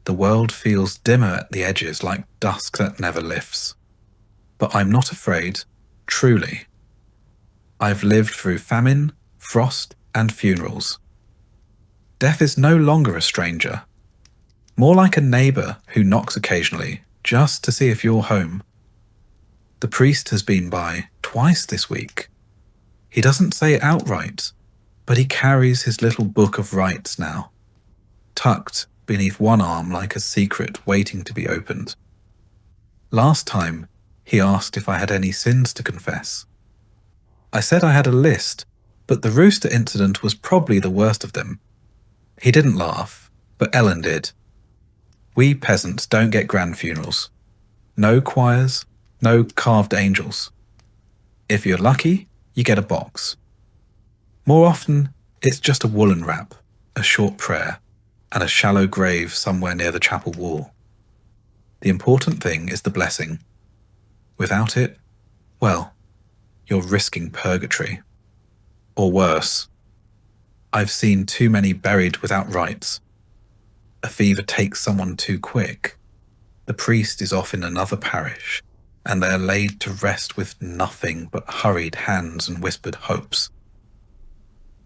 The world feels dimmer at the edges like dusk that never lifts. But I'm not afraid, truly. I've lived through famine, frost, and funerals. Death is no longer a stranger. More like a neighbour who knocks occasionally, just to see if you're home. The priest has been by twice this week. He doesn't say it outright, but he carries his little book of rites now, tucked beneath one arm like a secret waiting to be opened. Last time, he asked if I had any sins to confess. I said I had a list, but the rooster incident was probably the worst of them. He didn't laugh, but Ellen did. We peasants don't get grand funerals. No choirs, no carved angels. If you're lucky, you get a box. More often, it's just a woolen wrap, a short prayer, and a shallow grave somewhere near the chapel wall. The important thing is the blessing. Without it, well, you're risking purgatory. Or worse. I've seen too many buried without rites. A fever takes someone too quick. The priest is off in another parish, and they're laid to rest with nothing but hurried hands and whispered hopes.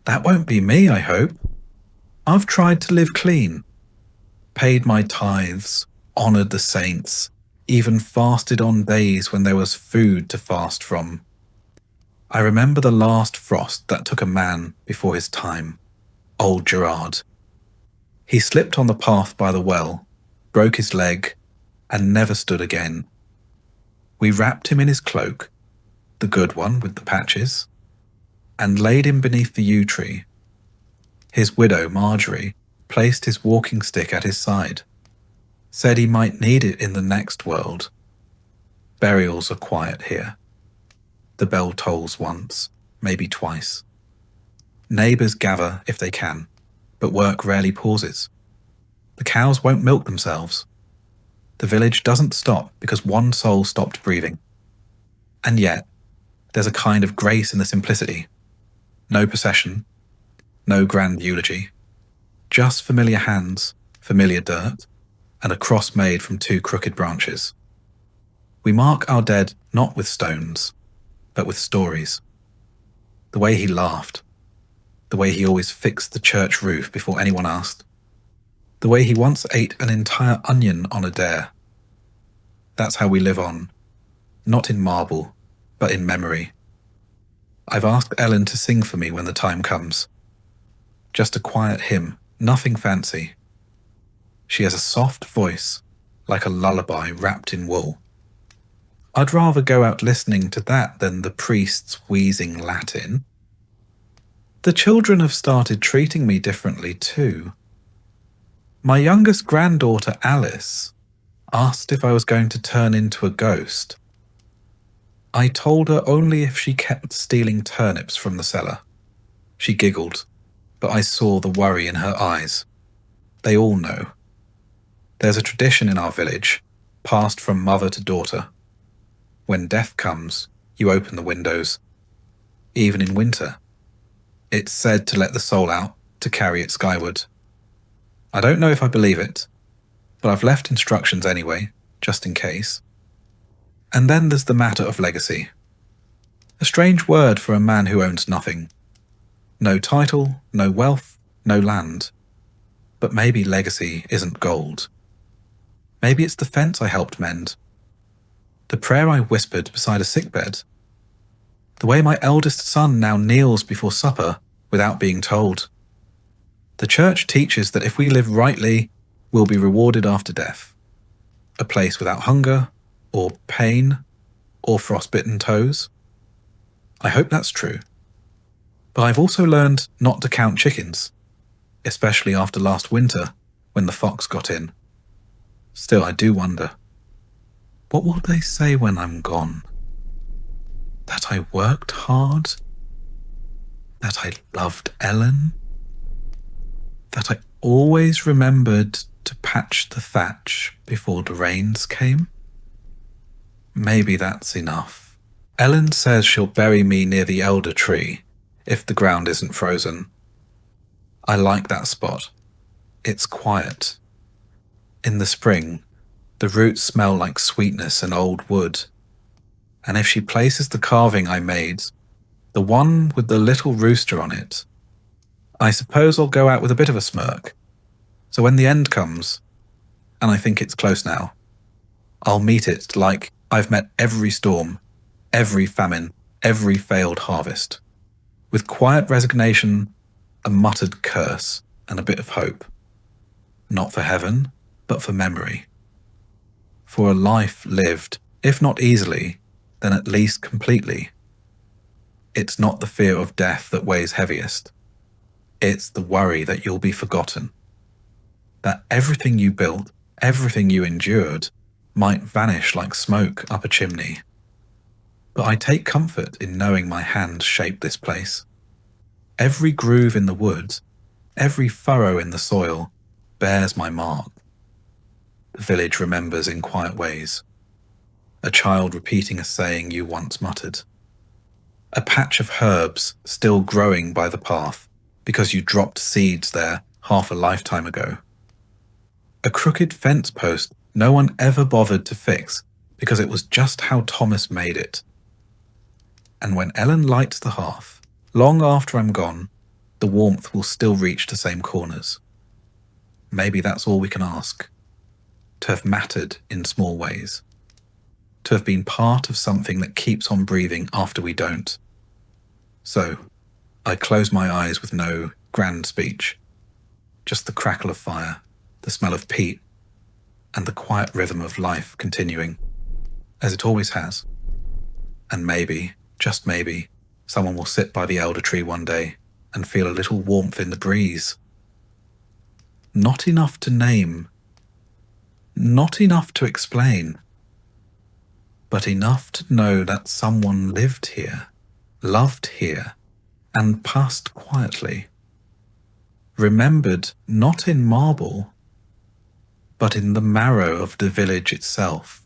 That won't be me, I hope. I've tried to live clean, paid my tithes, honoured the saints, even fasted on days when there was food to fast from. I remember the last frost that took a man before his time, old Gerard. He slipped on the path by the well, broke his leg, and never stood again. We wrapped him in his cloak, the good one with the patches, and laid him beneath the yew tree. His widow, Marjorie, placed his walking stick at his side, said he might need it in the next world. Burials are quiet here. The bell tolls once, maybe twice. Neighbours gather if they can, but work rarely pauses. The cows won't milk themselves. The village doesn't stop because one soul stopped breathing. And yet, there's a kind of grace in the simplicity. No procession, no grand eulogy, just familiar hands, familiar dirt, and a cross made from two crooked branches. We mark our dead not with stones, but with stories. The way he laughed, the way he always fixed the church roof before anyone asked, the way he once ate an entire onion on a dare. That's how we live on, not in marble, but in memory. I've asked Ellen to sing for me when the time comes. Just a quiet hymn, nothing fancy. She has a soft voice, like a lullaby wrapped in wool. I'd rather go out listening to that than the priest's wheezing Latin. The children have started treating me differently too. My youngest granddaughter, Alice, asked if I was going to turn into a ghost. I told her only if she kept stealing turnips from the cellar. She giggled, but I saw the worry in her eyes. They all know. There's a tradition in our village, passed from mother to daughter. When death comes, you open the windows, even in winter. It's said to let the soul out, to carry it skyward. I don't know if I believe it, but I've left instructions anyway, just in case. And then there's the matter of legacy. A strange word for a man who owns nothing. No title, no wealth, no land. But maybe legacy isn't gold. Maybe it's the fence I helped mend. The prayer I whispered beside a sickbed. The way my eldest son now kneels before supper without being told. The church teaches that if we live rightly, we'll be rewarded after death. A place without hunger, or pain, or frostbitten toes. I hope that's true. But I've also learned not to count chickens, especially after last winter when the fox got in. Still, I do wonder, what will they say when I'm gone? That I worked hard? That I loved Ellen? That I always remembered to patch the thatch before the rains came? Maybe that's enough. Ellen says she'll bury me near the elder tree if the ground isn't frozen. I like that spot. It's quiet. In the spring, the roots smell like sweetness and old wood. And if she places the carving I made, the one with the little rooster on it, I suppose I'll go out with a bit of a smirk. So when the end comes, and I think it's close now, I'll meet it like I've met every storm, every famine, every failed harvest, with quiet resignation, a muttered curse, and a bit of hope. Not for heaven, but for memory. For a life lived, if not easily, then at least completely. It's not the fear of death that weighs heaviest. It's the worry that you'll be forgotten. That everything you built, everything you endured, might vanish like smoke up a chimney. But I take comfort in knowing my hand shaped this place. Every groove in the wood, every furrow in the soil, bears my mark. The village remembers in quiet ways. A child repeating a saying you once muttered. A patch of herbs still growing by the path because you dropped seeds there half a lifetime ago. A crooked fence post no one ever bothered to fix because it was just how Thomas made it. And when Ellen lights the hearth, long after I'm gone, the warmth will still reach the same corners. Maybe that's all we can ask. To have mattered in small ways. To have been part of something that keeps on breathing after we don't. So, I close my eyes with no grand speech. Just the crackle of fire, the smell of peat, and the quiet rhythm of life continuing, as it always has. And maybe, just maybe, someone will sit by the elder tree one day and feel a little warmth in the breeze. Not enough to name, not enough to explain, but enough to know that someone lived here, loved here, and passed quietly. Remembered not in marble, but in the marrow of the village itself.